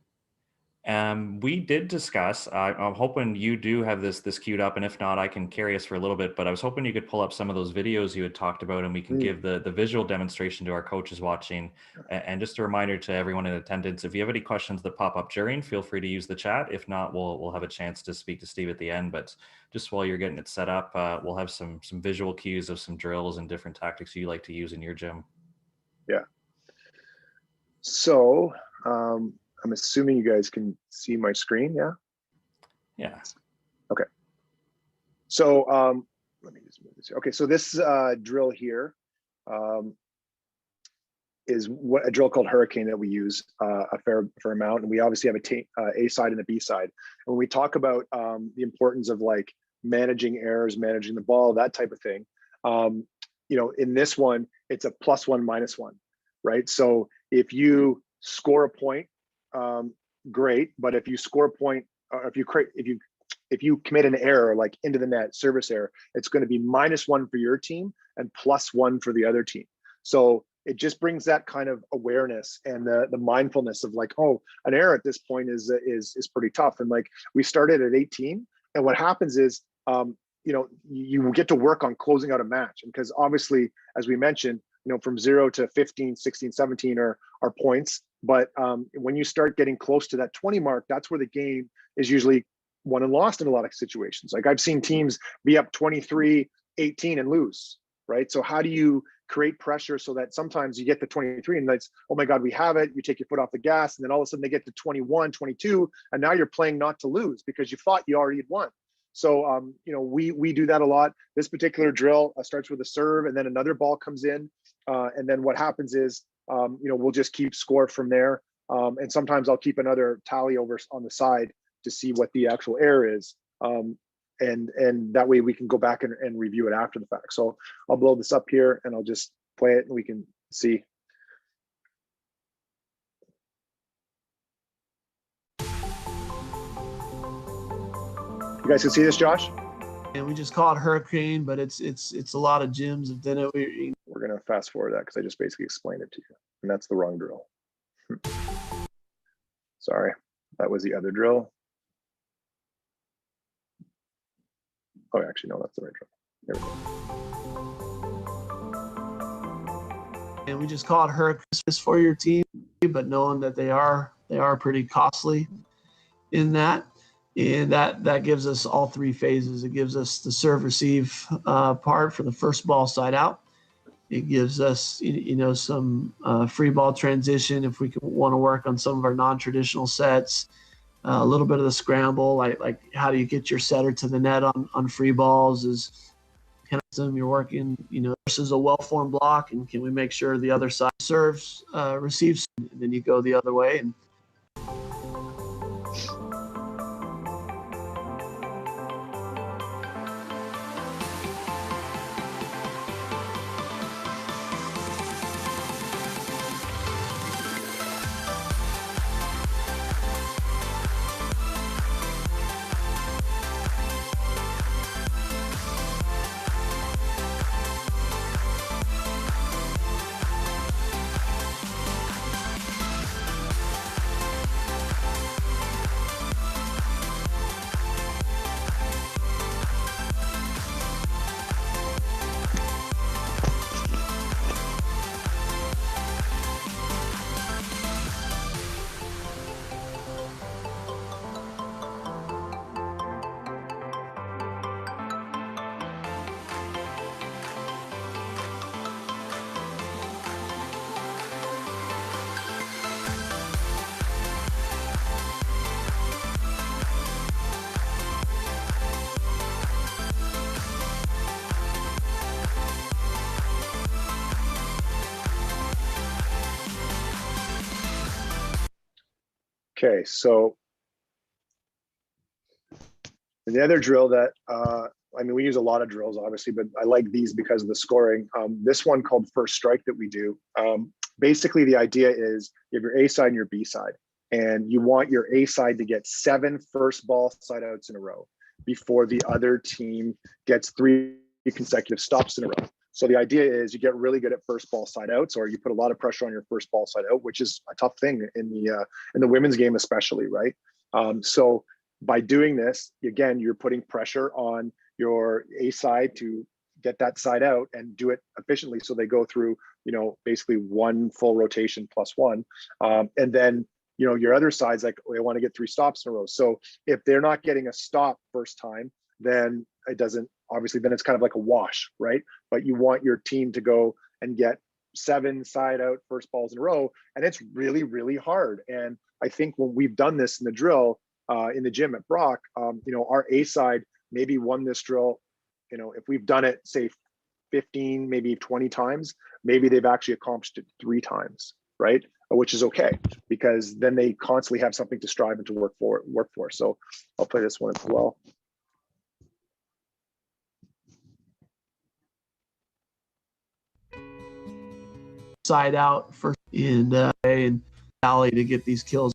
We did discuss, I'm hoping you do have this queued up, and if not, I can carry us for a little bit, but I was hoping you could pull up some of those videos you had talked about, and we can give the visual demonstration to our coaches watching. And just a reminder to everyone in attendance, if you have any questions that pop up during, feel free to use the chat. If not, we'll have a chance to speak to Steve at the end. But just while you're getting it set up, we'll have some visual cues of some drills and different tactics you like to use in your gym. Yeah. So, I'm assuming you guys can see my screen, yeah? Yeah. Okay. So let me just move this here. Okay, so this drill here is a drill called Hurricane that we use a fair amount, and we obviously have a side and a B side. When we talk about the importance of like managing errors, managing the ball, that type of thing, in this one, it's a +1, -1, right? So if you score a point, great, but if you score a point, if you commit an error like into the net, service error, it's going to be -1 for your team and +1 for the other team. So it just brings that kind of awareness and the mindfulness of like, oh, an error at this point is pretty tough. And like, we started at 18, and what happens is you get to work on closing out a match, because obviously, as we mentioned, from 0 to 15, 16, 17 are points. But when you start getting close to that 20 mark, that's where the game is usually won and lost in a lot of situations. Like, I've seen teams be up 23-18 and lose, right? So how do you create pressure so that sometimes you get to 23 and it's, oh my God, we have it. You take your foot off the gas, and then all of a sudden they get to 21, 22, and now you're playing not to lose because you thought you already had won. So, we do that a lot. This particular drill starts with a serve, and then another ball comes in. And then what happens is, we'll just keep score from there. And sometimes I'll keep another tally over on the side to see what the actual error is. And that way we can go back and review it after the fact. So I'll blow this up here and I'll just play it and we can see. You guys can see this, Josh? And we just call it Hurricane, but it's a lot of gyms have done it. We're gonna fast forward that because I just basically explained it to you, and that's the wrong drill. Sorry, that was the other drill. Oh, actually, no, that's the right drill. There we go. And we just call it Hurricane for your team, but knowing that they are pretty costly in that. And that gives us all three phases. It gives us the serve receive part for the first ball side out. It gives us some free ball transition if we want to work on some of our non-traditional sets. A little bit of the scramble, like how do you get your setter to the net on free balls is kind of you're working, versus a well-formed block, and can we make sure the other side serves, receives, and then you go the other way. And Okay, so the other drill that, I mean, we use a lot of drills, obviously, but I like these because of the scoring. This one called First Strike that we do. Basically, the idea is you have your A side and your B side, and you want your A side to get 7 first ball side outs in a row before the other team gets 3 consecutive stops in a row. So the idea is you get really good at first ball side outs, or you put a lot of pressure on your first ball side out, which is a tough thing in the women's game, especially, right? So by doing this, again, you're putting pressure on your A side to get that side out and do it efficiently. So they go through, basically 1 full rotation plus 1. And then, your other side's like, they want to get 3 stops in a row. So if they're not getting a stop first time, then it doesn't, obviously, then it's kind of like a wash, right? But you want your team to go and get 7 side out first balls in a row. And it's really, really hard. And I think when we've done this in the drill, in the gym at Brock, our A side maybe won this drill. If we've done it, say 15, maybe 20 times, maybe they've actually accomplished it 3 times, right? Which is okay, because then they constantly have something to strive and to work for. So I'll play this one as well. Side out first and alley to get these kills.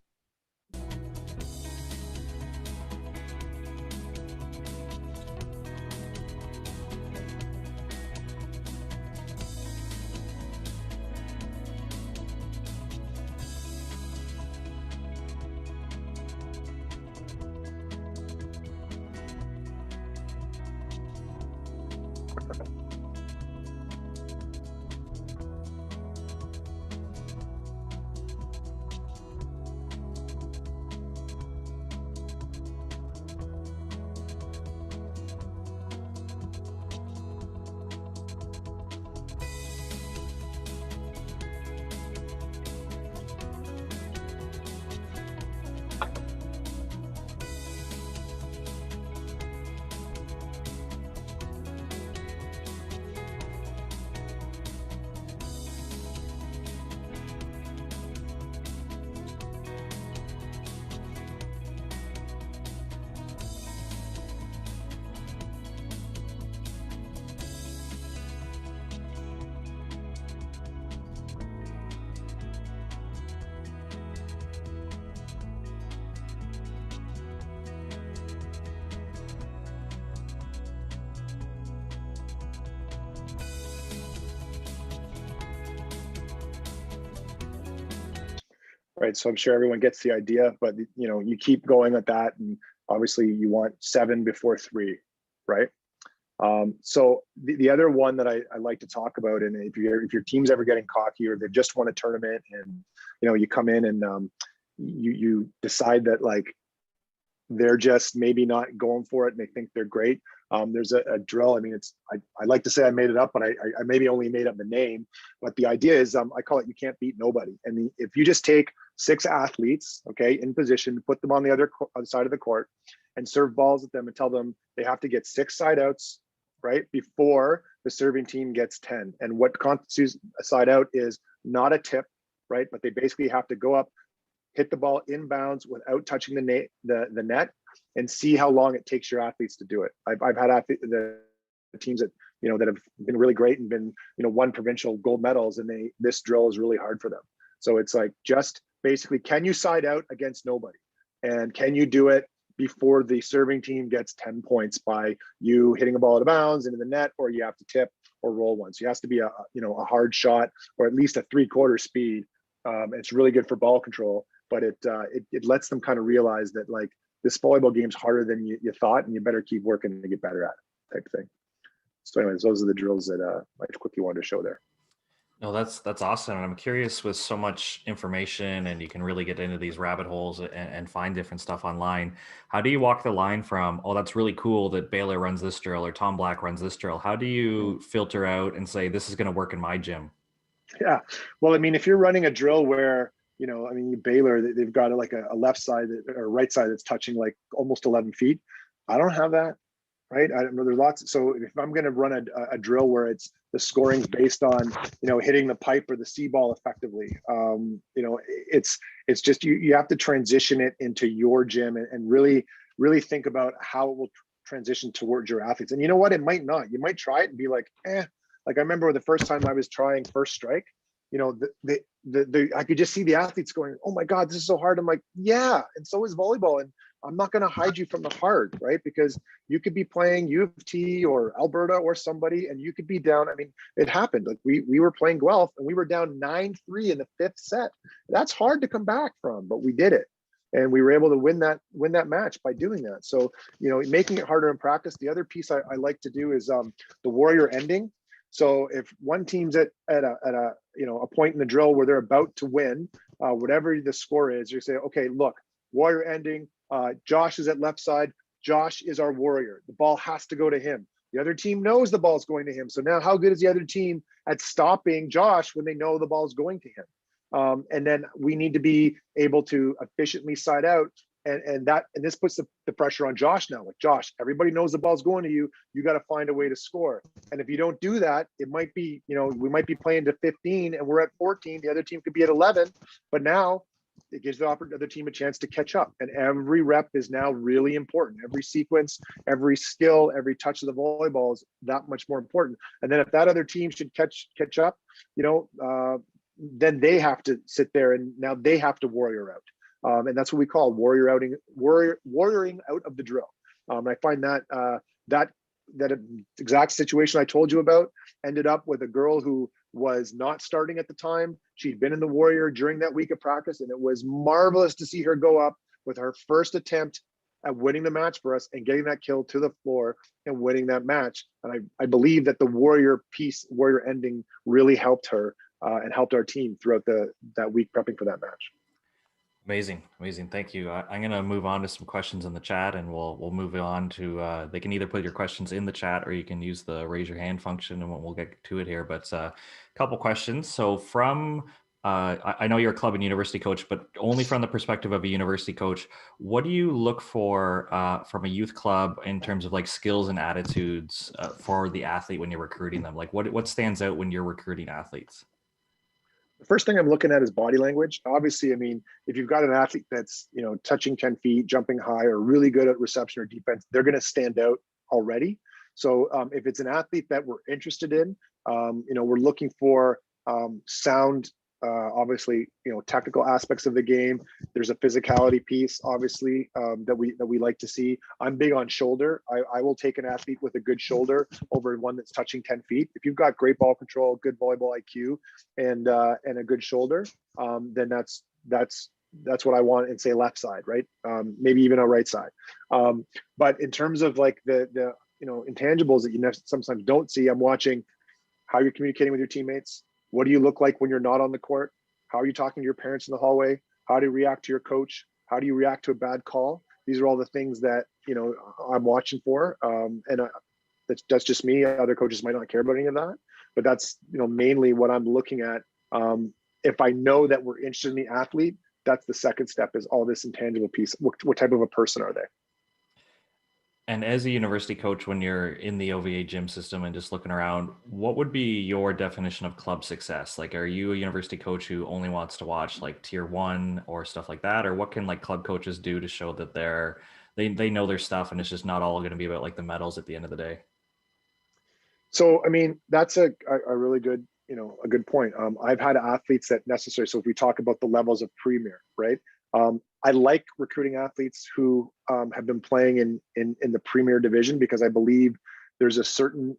Right, so I'm sure everyone gets the idea, but you keep going at that, and obviously you want 7 before 3, right? So the other one that I like to talk about, and if your team's ever getting cocky or they just won a tournament, and you come in and you decide that like they're just maybe not going for it and they think they're great. There's a drill. I mean, I like to say I made it up, but I maybe only made up the name. But the idea is, I call it, you can't beat nobody. And if you just take 6 athletes, okay, in position, put them on the other side of the court and serve balls at them and tell them they have to get 6 side outs, right, before the serving team gets 10. And what constitutes a side out is not a tip, right? But they basically have to go up, hit the ball inbounds without touching the net, and see how long it takes your athletes to do it. I've had the teams that that have been really great and been won provincial gold medals, and this drill is really hard for them. So it's like, just basically, can you side out against nobody, and can you do it before the serving team gets 10 points by you hitting a ball out of bounds into the net, or you have to tip or roll one. So it has to be a hard shot, or at least a 3/4 speed. It's really good for ball control, but it lets them kind of realize that like this volleyball game's harder than you thought, and you better keep working to get better at it, type thing. So anyways, those are the drills that I quickly wanted to show there. No, that's awesome. And I'm curious, with so much information and you can really get into these rabbit holes and find different stuff online. How do you walk the line from, oh, that's really cool that Baylor runs this drill or Tom Black runs this drill? How do you filter out and say, this is going to work in my gym? Yeah. Well, I mean, if you're running a drill where, Baylor, they've got like a left side or right side that's touching like almost 11 feet. I don't have that. right? I don't know. There's lots. So if I'm going to run a drill where it's the scoring's based on, hitting the pipe or the C ball effectively, it's just, you have to transition it into your gym and really think about how it will transition towards your athletes. And you know what? It might not. You might try it and be like, Like I remember the first time I was trying first strike, I could just see the athletes going, "Oh my God, this is so hard." I'm like, yeah, and so is volleyball. And I'm not going to hide you from the hard, right? Because you could be playing U of T or Alberta or somebody, and you could be down. I mean, it happened. Like we were playing Guelph and we were down 9-3 in the fifth set. That's hard to come back from, but we did it. And we were able to win that match by doing that. So, making it harder in practice. The other piece I like to do is the warrior ending. So if one team's at a point in the drill where they're about to win, whatever the score is, you say, okay, look, warrior ending. Josh is at left side. Josh is our warrior. The ball has to go to him. The other team knows the ball's going to him. So now how good is the other team at stopping Josh when they know the ball's going to him? And then we need to be able to efficiently side out. And this puts the pressure on Josh now. Like, Josh, everybody knows the ball's going to you. You got to find a way to score. And if you don't do that, it might be, we might be playing to 15 and we're at 14. The other team could be at 11. But now it gives the other team a chance to catch up. And every rep is now really important. Every sequence, every skill, every touch of the volleyball is that much more important. And then if that other team should catch up, then they have to sit there and now they have to warrior out. And that's what we call warrioring out of the drill. I find that exact situation I told you about ended up with a girl who was not starting at the time. She'd been in the warrior during that week of practice, and it was marvelous to see her go up with her first attempt at winning the match for us and getting that kill to the floor and winning that match. And I believe that the warrior ending really helped her and helped our team throughout that week prepping for that match. Amazing. Thank you. I'm going to move on to some questions in the chat, and we'll move on to, they can either put your questions in the chat or you can use the raise your hand function, and we'll get to it here. But a couple questions. So from, I know you're a club and university coach, but only from the perspective of a university coach, what do you look for from a youth club in terms of like skills and attitudes for the athlete when you're recruiting them? Like what stands out when you're recruiting athletes? The first thing I'm looking at is body language. Obviously, I mean, if you've got an athlete that's, touching 10 feet, jumping high, or really good at reception or defense, they're going to stand out already. So if it's an athlete that we're interested in, we're looking for sound, obviously, technical aspects of the game. There's a physicality piece, obviously, that we like to see. I'm big on shoulder. I will take an athlete with a good shoulder over one that's touching 10 feet. If you've got great ball control, good volleyball IQ, and a good shoulder, then that's what I want in, say, left side, right? Maybe even a right side. But in terms of like the intangibles that you sometimes don't see, I'm watching how you're communicating with your teammates. What do you look like when you're not on the court? How are you talking to your parents in the hallway? How do you react to your coach? How do you react to a bad call? These are all the things that, I'm watching for. And that's just me. Other coaches might not care about any of that, but that's, mainly what I'm looking at. If I know that we're interested in the athlete, that's the second step, is all this intangible piece. What type of a person are they? And as a university coach, when you're in the OVA gym system and just looking around, what would be your definition of club success? Like, are you a university coach who only wants to watch like tier 1 or stuff like that? Or what can like club coaches do to show that they know their stuff and it's just not all going to be about like the medals at the end of the day? So, I mean, that's a really good, a good point. I've had athletes that necessarily, so if we talk about the levels of premier, right? I like recruiting athletes who have been playing in the premier division, because I believe there's a certain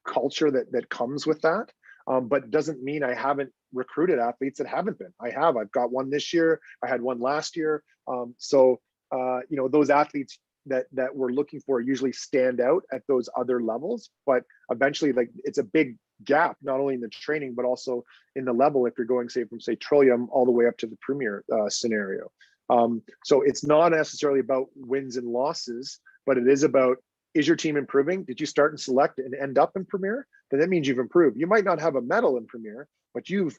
culture that comes with that. But doesn't mean I haven't recruited athletes that haven't been. I've got one this year. I had one last year. Those athletes that we're looking for usually stand out at those other levels, but eventually, like, it's a big gap, not only in the training, but also in the level, if you're going, say, from, say, Trillium all the way up to the premier scenario. So it's not necessarily about wins and losses, but it is about, is your team improving? Did you start and select and end up in premier? Then that means you've improved. You might not have a medal in premier, but you've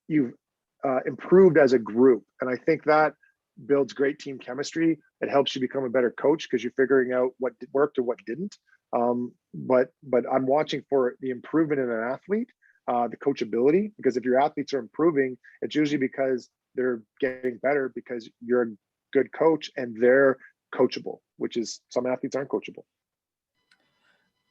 improved as a group. And I think that builds great team chemistry. It helps you become a better coach because you're figuring out what worked or what didn't. But I'm watching for the improvement in an athlete, the coachability, because if your athletes are improving, it's usually because they're getting better because you're a good coach and they're coachable, which is some athletes aren't coachable.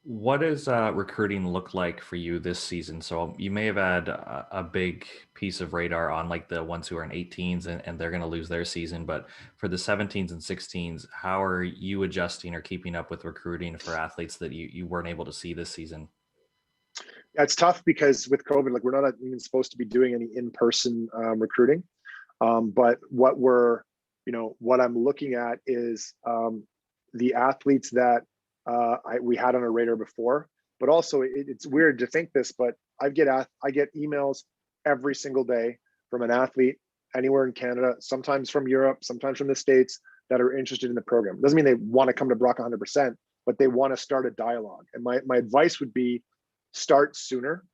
What does recruiting look like for you this season? So you may have had a big piece of radar on like the ones who are in 18s and they're going to lose their season. But for the 17s and 16s, how are you adjusting or keeping up with recruiting for athletes that you weren't able to see this season? Yeah, it's tough because with COVID, like we're not even supposed to be doing any in-person recruiting. But what I'm looking at is the athletes that we had on our radar before, but also it's weird to think this, but I get emails every single day from an athlete anywhere in Canada, sometimes from Europe, sometimes from the States, that are interested in the program. It doesn't mean they want to come to Brock 100%, but they want to start a dialogue. And my advice would be start sooner,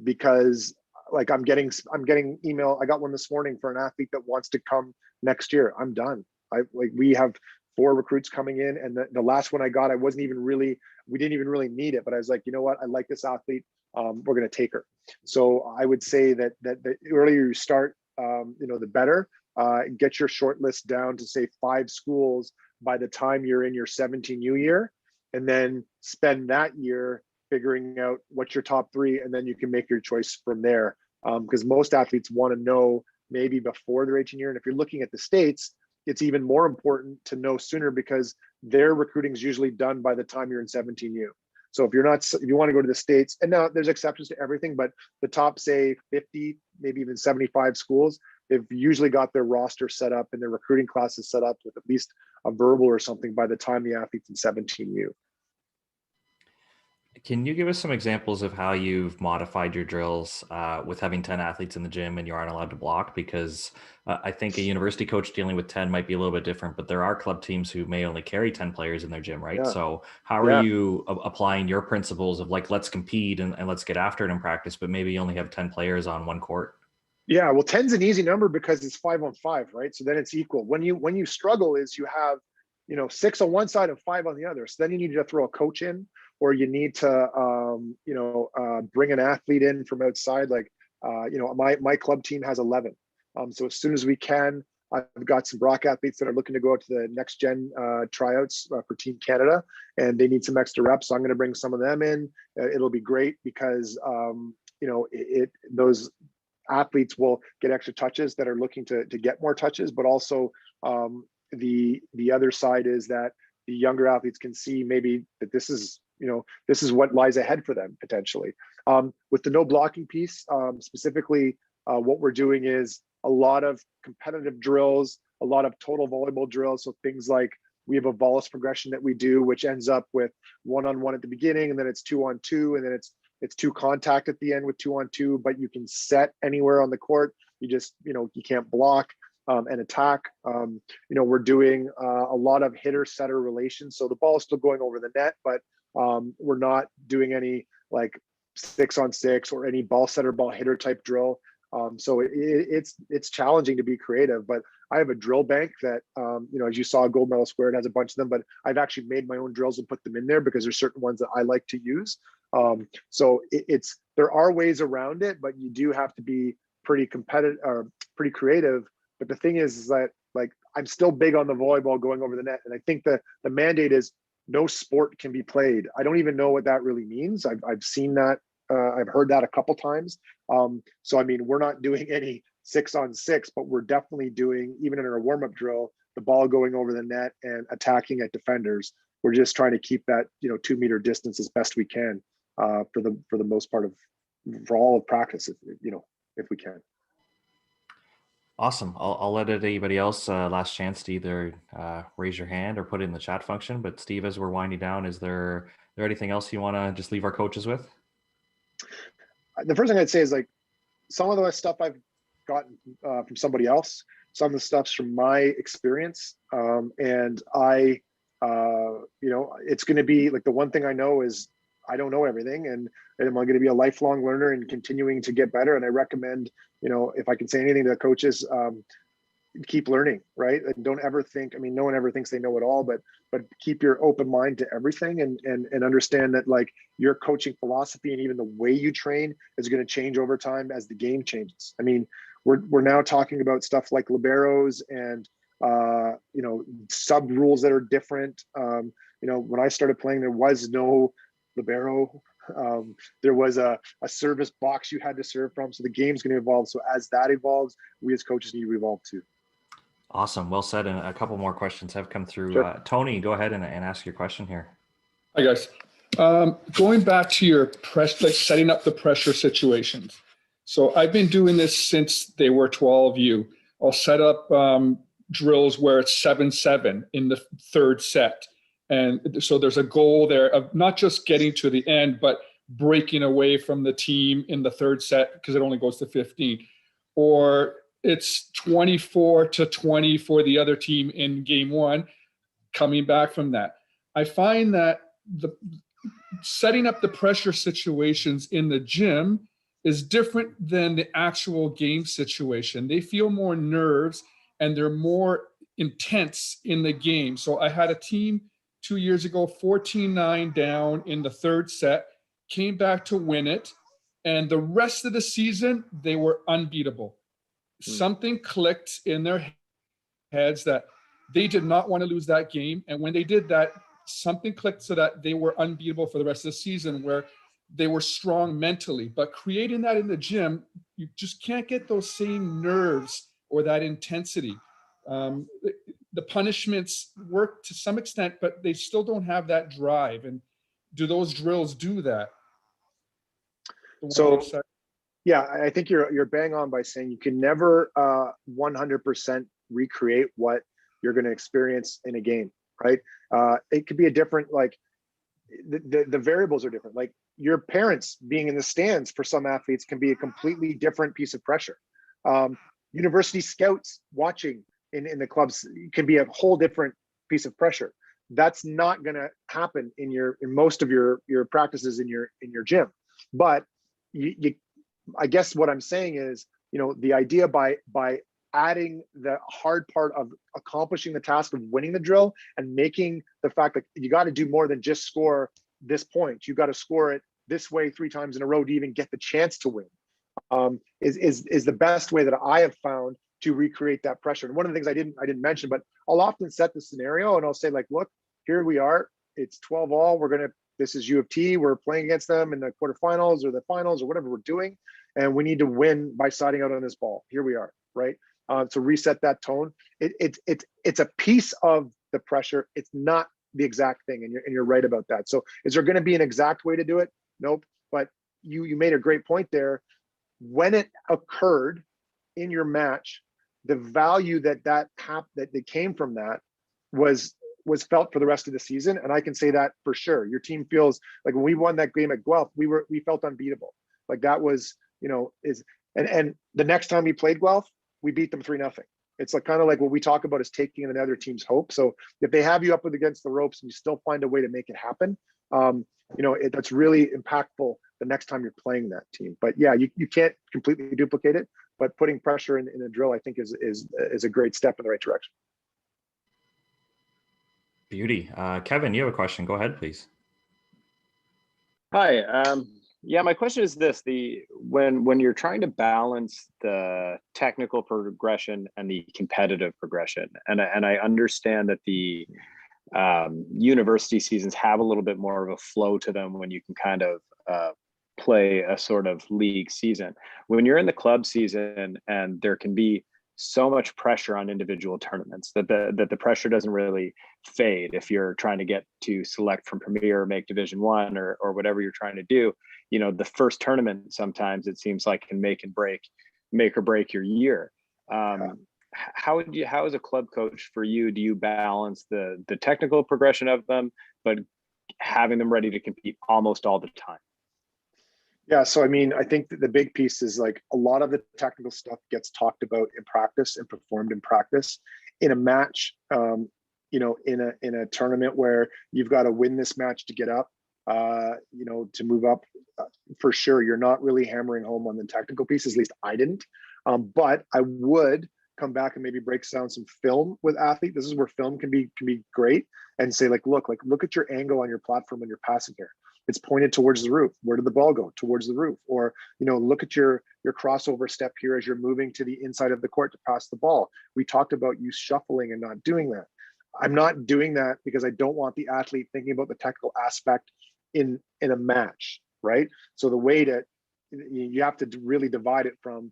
because like I'm getting email. I got one this morning for an athlete that wants to come next year. I'm done. We have 4 recruits coming in, and the last one I got, we didn't even really need it, but I was like, you know what, I like this athlete. We're going to take her. So I would say that the earlier you start, the better. Get your short list down to say 5 schools by the time you're in your 17U year, and then spend that year figuring out what's your top 3, and then you can make your choice from there. Because most athletes want to know maybe before their 18 year. And if you're looking at the States, it's even more important to know sooner because their recruiting is usually done by the time you're in 17U. So if you want to go to the States, and now there's exceptions to everything, but the top, say 50, maybe even 75 schools, they've usually got their roster set up and their recruiting classes set up with at least a verbal or something by the time the athlete's in 17U. Can you give us some examples of how you've modified your drills with having 10 athletes in the gym and you aren't allowed to block? Because I think a university coach dealing with 10 might be a little bit different, but there are club teams who may only carry 10 players in their gym, right? Yeah. So how are you applying your principles of like, let's compete and let's get after it in practice, but maybe you only have 10 players on one court? Yeah, well, 10's an easy number because it's 5-on-5, right? So then it's equal. When you struggle is you have, 6 on one side and 5 on the other. So then you need to throw a coach in, or you need to, bring an athlete in from outside. Like, my club team has 11. So as soon as we can, I've got some Brock athletes that are looking to go to the next gen tryouts for Team Canada, and they need some extra reps. So I'm going to bring some of them in. It'll be great because, those athletes will get extra touches that are looking to get more touches, but also the other side is that the younger athletes can see maybe that this is what lies ahead for them potentially. With the no blocking piece, specifically, what we're doing is a lot of competitive drills, a lot of total volleyball drills. So things like we have a volleys progression that we do, which ends up with 1-on-1 at the beginning, and then it's 2-on-2, and then it's 2 contact at the end with 2-on-2, but you can set anywhere on the court. You just, you can't block and attack. We're doing a lot of hitter setter relations. So the ball is still going over the net, but we're not doing any like 6-on-6 or any ball setter, ball hitter type drill. So it's challenging to be creative, but I have a drill bank that, as you saw, Gold Medal Squared has a bunch of them, but I've actually made my own drills and put them in there because there's certain ones that I like to use. So there are ways around it, but you do have to be pretty competitive or pretty creative. But the thing is that like, I'm still big on the volleyball going over the net. And I think the mandate is no sport can be played. I don't even know what that really means. I've seen that. I've heard that a couple times. So, I mean, we're not doing any 6-on-6, but we're definitely doing, even in our warm-up drill, the ball going over the net and attacking at defenders. We're just trying to keep that, 2-meter distance as best we can for the most part for all of practice, if we can. Awesome. I'll let anybody else last chance to either raise your hand or put it in the chat function. But Steve, as we're winding down, is there anything else you want to just leave our coaches with? The first thing I'd say is like some of the stuff I've gotten from somebody else, some of the stuff's from my experience. And it's going to be like the one thing I know is I don't know everything, and I'm going to be a lifelong learner and continuing to get better. And I recommend, if I can say anything to the coaches, keep learning, right? And don't ever think, I mean, no one ever thinks they know it all, but keep your open mind to everything, and understand that like your coaching philosophy and even the way you train is going to change over time as the game changes. I mean, we're now talking about stuff like liberos and sub rules that are different. When I started playing, there was no libero. There was a service box you had to serve from. So the game's going to evolve. So as that evolves, we as coaches need to evolve too. Awesome. Well said. And a couple more questions have come through. Sure. Tony, go ahead and ask your question here. Hi, guys. Going back to your setting up the pressure situations. So I've been doing this since they were 12U. I'll set up drills where it's 7-7 in the third set. And so there's a goal there of not just getting to the end, but breaking away from the team in the third set because it only goes to 15. Or it's 24-20 for the other team in game one, coming back from that. I find that the setting up the pressure situations in the gym is different than the actual game situation. They feel more nerves and they're more intense in the game. So I had a team 2 years ago, 14-9 down in the third set, came back to win it. And the rest of the season, they were unbeatable. Something clicked in their heads that they did not want to lose that game. And when they did that, something clicked so that they were unbeatable for the rest of the season, where they were strong mentally. But creating that in the gym, you just can't get those same nerves or that intensity. The punishments work to some extent, but they still don't have that drive. And do those drills do that? So, yeah, I think you're bang on by saying you can never 100% recreate what you're going to experience in a game, right? It could be a different, like the variables are different. Like your parents being in the stands for some athletes can be a completely different piece of pressure. University scouts watching in the clubs can be a whole different piece of pressure. That's not going to happen in most of your practices in your gym. But I guess what I'm saying is, the idea by adding the hard part of accomplishing the task of winning the drill and making the fact that you got to do more than just score this point. You got to score it this way 3 times in a row to even get the chance to win. Is the best way that I have found to recreate that pressure. And one of the things I didn't mention, but I'll often set the scenario and I'll say, like, look, here we are. It's 12 all. This is U of T. We're playing against them in the quarterfinals or the finals or whatever we're doing, and we need to win by siding out on this ball. Here we are, right? To reset that tone. It's a piece of the pressure. It's not the exact thing, and you're right about that. So, is there going to be an exact way to do it? Nope. But you made a great point there. When it occurred in your match, the value that came from that was felt for the rest of the season. And I can say that for sure. Your team feels like when we won that game at Guelph, we felt unbeatable. Like that was, and the next time we played Guelph, we beat them 3-0. It's like kind of like what we talk about is taking another team's hope. So if they have you up against the ropes and you still find a way to make it happen, that's really impactful the next time you're playing that team. But yeah, you can't completely duplicate it, but putting pressure in a drill, I think is a great step in the right direction. Beauty. Kevin, you have a question. Go ahead, please. Hi. Yeah, my question is this: when you're trying to balance the technical progression and the competitive progression, and I understand that the university seasons have a little bit more of a flow to them when you can kind of play a sort of league season. When you're in the club season and there can be so much pressure on individual tournaments that the pressure doesn't really fade if you're trying to get to select from Premier or make Division 1 or whatever you're trying to do. The first tournament sometimes it seems like can make or break your year. How as a club coach for you do you balance the technical progression of them but having them ready to compete almost all the time? Yeah, so I mean, I think that the big piece is like a lot of the technical stuff gets talked about in practice and performed in practice. In a match, in a tournament where you've got to win this match to get up, to move up, for sure, you're not really hammering home on the technical pieces. At least I didn't, but I would come back and maybe breaks down some film with athlete. This is where film can be great, and say like look at your angle on your platform when you're passing here. It's pointed towards the roof. Where did the ball go? Towards the roof. Or, look at your crossover step here as you're moving to the inside of the court to pass the ball. We talked about you shuffling and not doing that. I'm not doing that because I don't want the athlete thinking about the technical aspect in a match, right? So the way that you have to really divide it from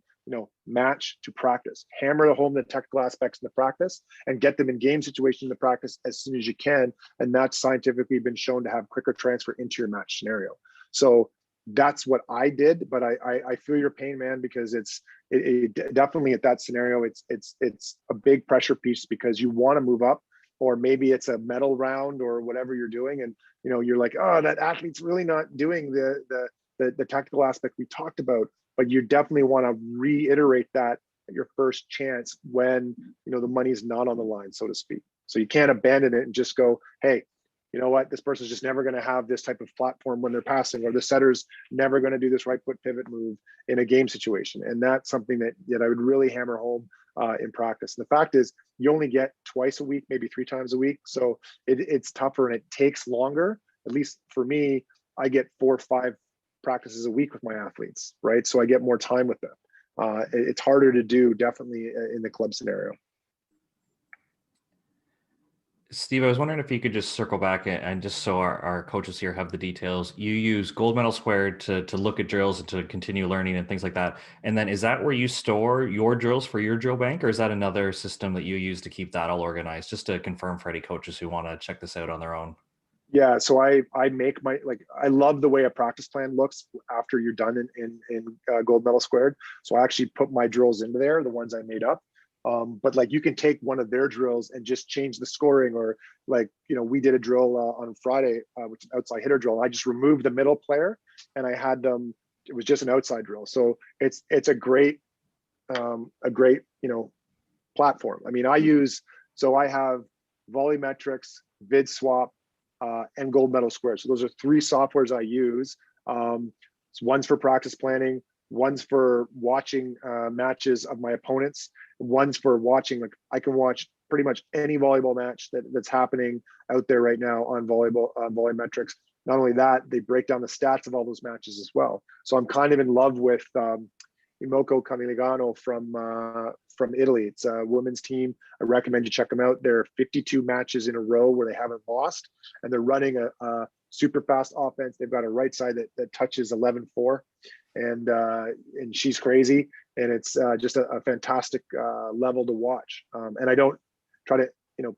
match to practice. Hammer home the technical aspects in the practice and get them in game situation in the practice as soon as you can. And that's scientifically been shown to have quicker transfer into your match scenario. So that's what I did, but I feel your pain, man, because it definitely at that scenario, it's a big pressure piece because you want to move up, or maybe it's a medal round or whatever you're doing. And, you're like, oh, that athlete's really not doing the technical aspect we talked about. But you definitely want to reiterate that at your first chance when the money's not on the line, so to speak. So you can't abandon it and just go, hey, you know what, this person's just never going to have this type of platform when they're passing, or the setter's never going to do this right foot pivot move in a game situation. And that's something that I would really hammer home in practice. And the fact is, you only get twice a week, maybe 3 times a week. So it's tougher and it takes longer. At least for me, I get 4 or 5 practices a week with my athletes, right? So I get more time with them. It's harder to do definitely in the club scenario. Steve, I was wondering if you could just circle back and just so our coaches here have the details. You use Gold Medal Squared to look at drills and to continue learning and things like that. And then is that where you store your drills for your drill bank, or is that another system that you use to keep that all organized? Just to confirm for any coaches who want to check this out on their own. Yeah, so I make I love the way a practice plan looks after you're done in Gold Medal Squared. So I actually put my drills into there, the ones I made up. But you can take one of their drills and just change the scoring, or we did a drill on Friday, which is an outside hitter drill. I just removed the middle player and I had them. It was just an outside drill. So it's a great platform. I mean, I have Volumetrics, VidSwap, and Gold Medal Squared. So those are 3 softwares I use. One's for practice planning, one's for watching matches of my opponents, one's for watching, I can watch pretty much any volleyball match that's happening out there right now on Volumetrics. Not only that, they break down the stats of all those matches as well. So I'm kind of in love with Imoco Camiligano from Italy. It's a women's team. I recommend you check them out. There are 52 matches in a row where they haven't lost, and they're running a super fast offense. They've got a right side that touches 11-4, and she's crazy, and it's just a fantastic level to watch. And I don't try to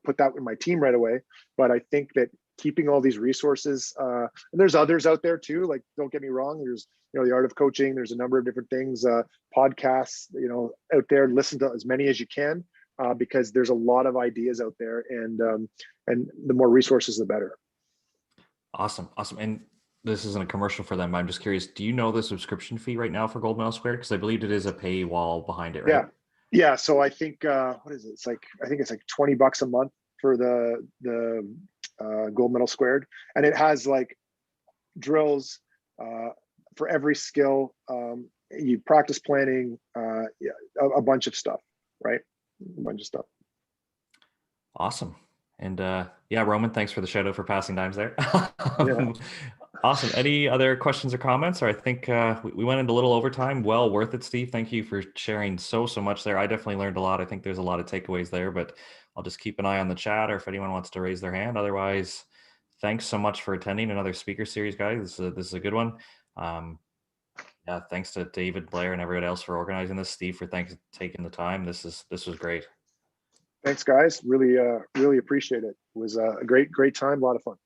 put that with my team right away, but I think that keeping all these resources, and there's others out there too. Don't get me wrong. There's the Art of Coaching. There's a number of different things, podcasts, out there. Listen to as many as you can, because there's a lot of ideas out there, and the more resources, the better. Awesome. And this isn't a commercial for them. I'm just curious. Do you know the subscription fee right now for Gold Medal Squared? Because I believe it is a paywall behind it, right? Yeah. So I think what is it? I think it's $20 a month for the Gold Medal Squared, and it has drills for every skill. You practice planning, a bunch of stuff, right? A bunch of stuff. Awesome. And Roman, thanks for the shout out for Passin Dimes there. Yeah. Awesome. Any other questions or comments? Or I think we went into a little overtime. Well worth it, Steve. Thank you for sharing so much there. I definitely learned a lot. I think there's a lot of takeaways there, but I'll just keep an eye on the chat, or if anyone wants to raise their hand. Otherwise, thanks so much for attending another speaker series, guys. This is a good one. Thanks to David, Blair, and everyone else for organizing this. Steve, for taking the time. This was great. Thanks, guys. Really appreciate it. It was a great time. A lot of fun.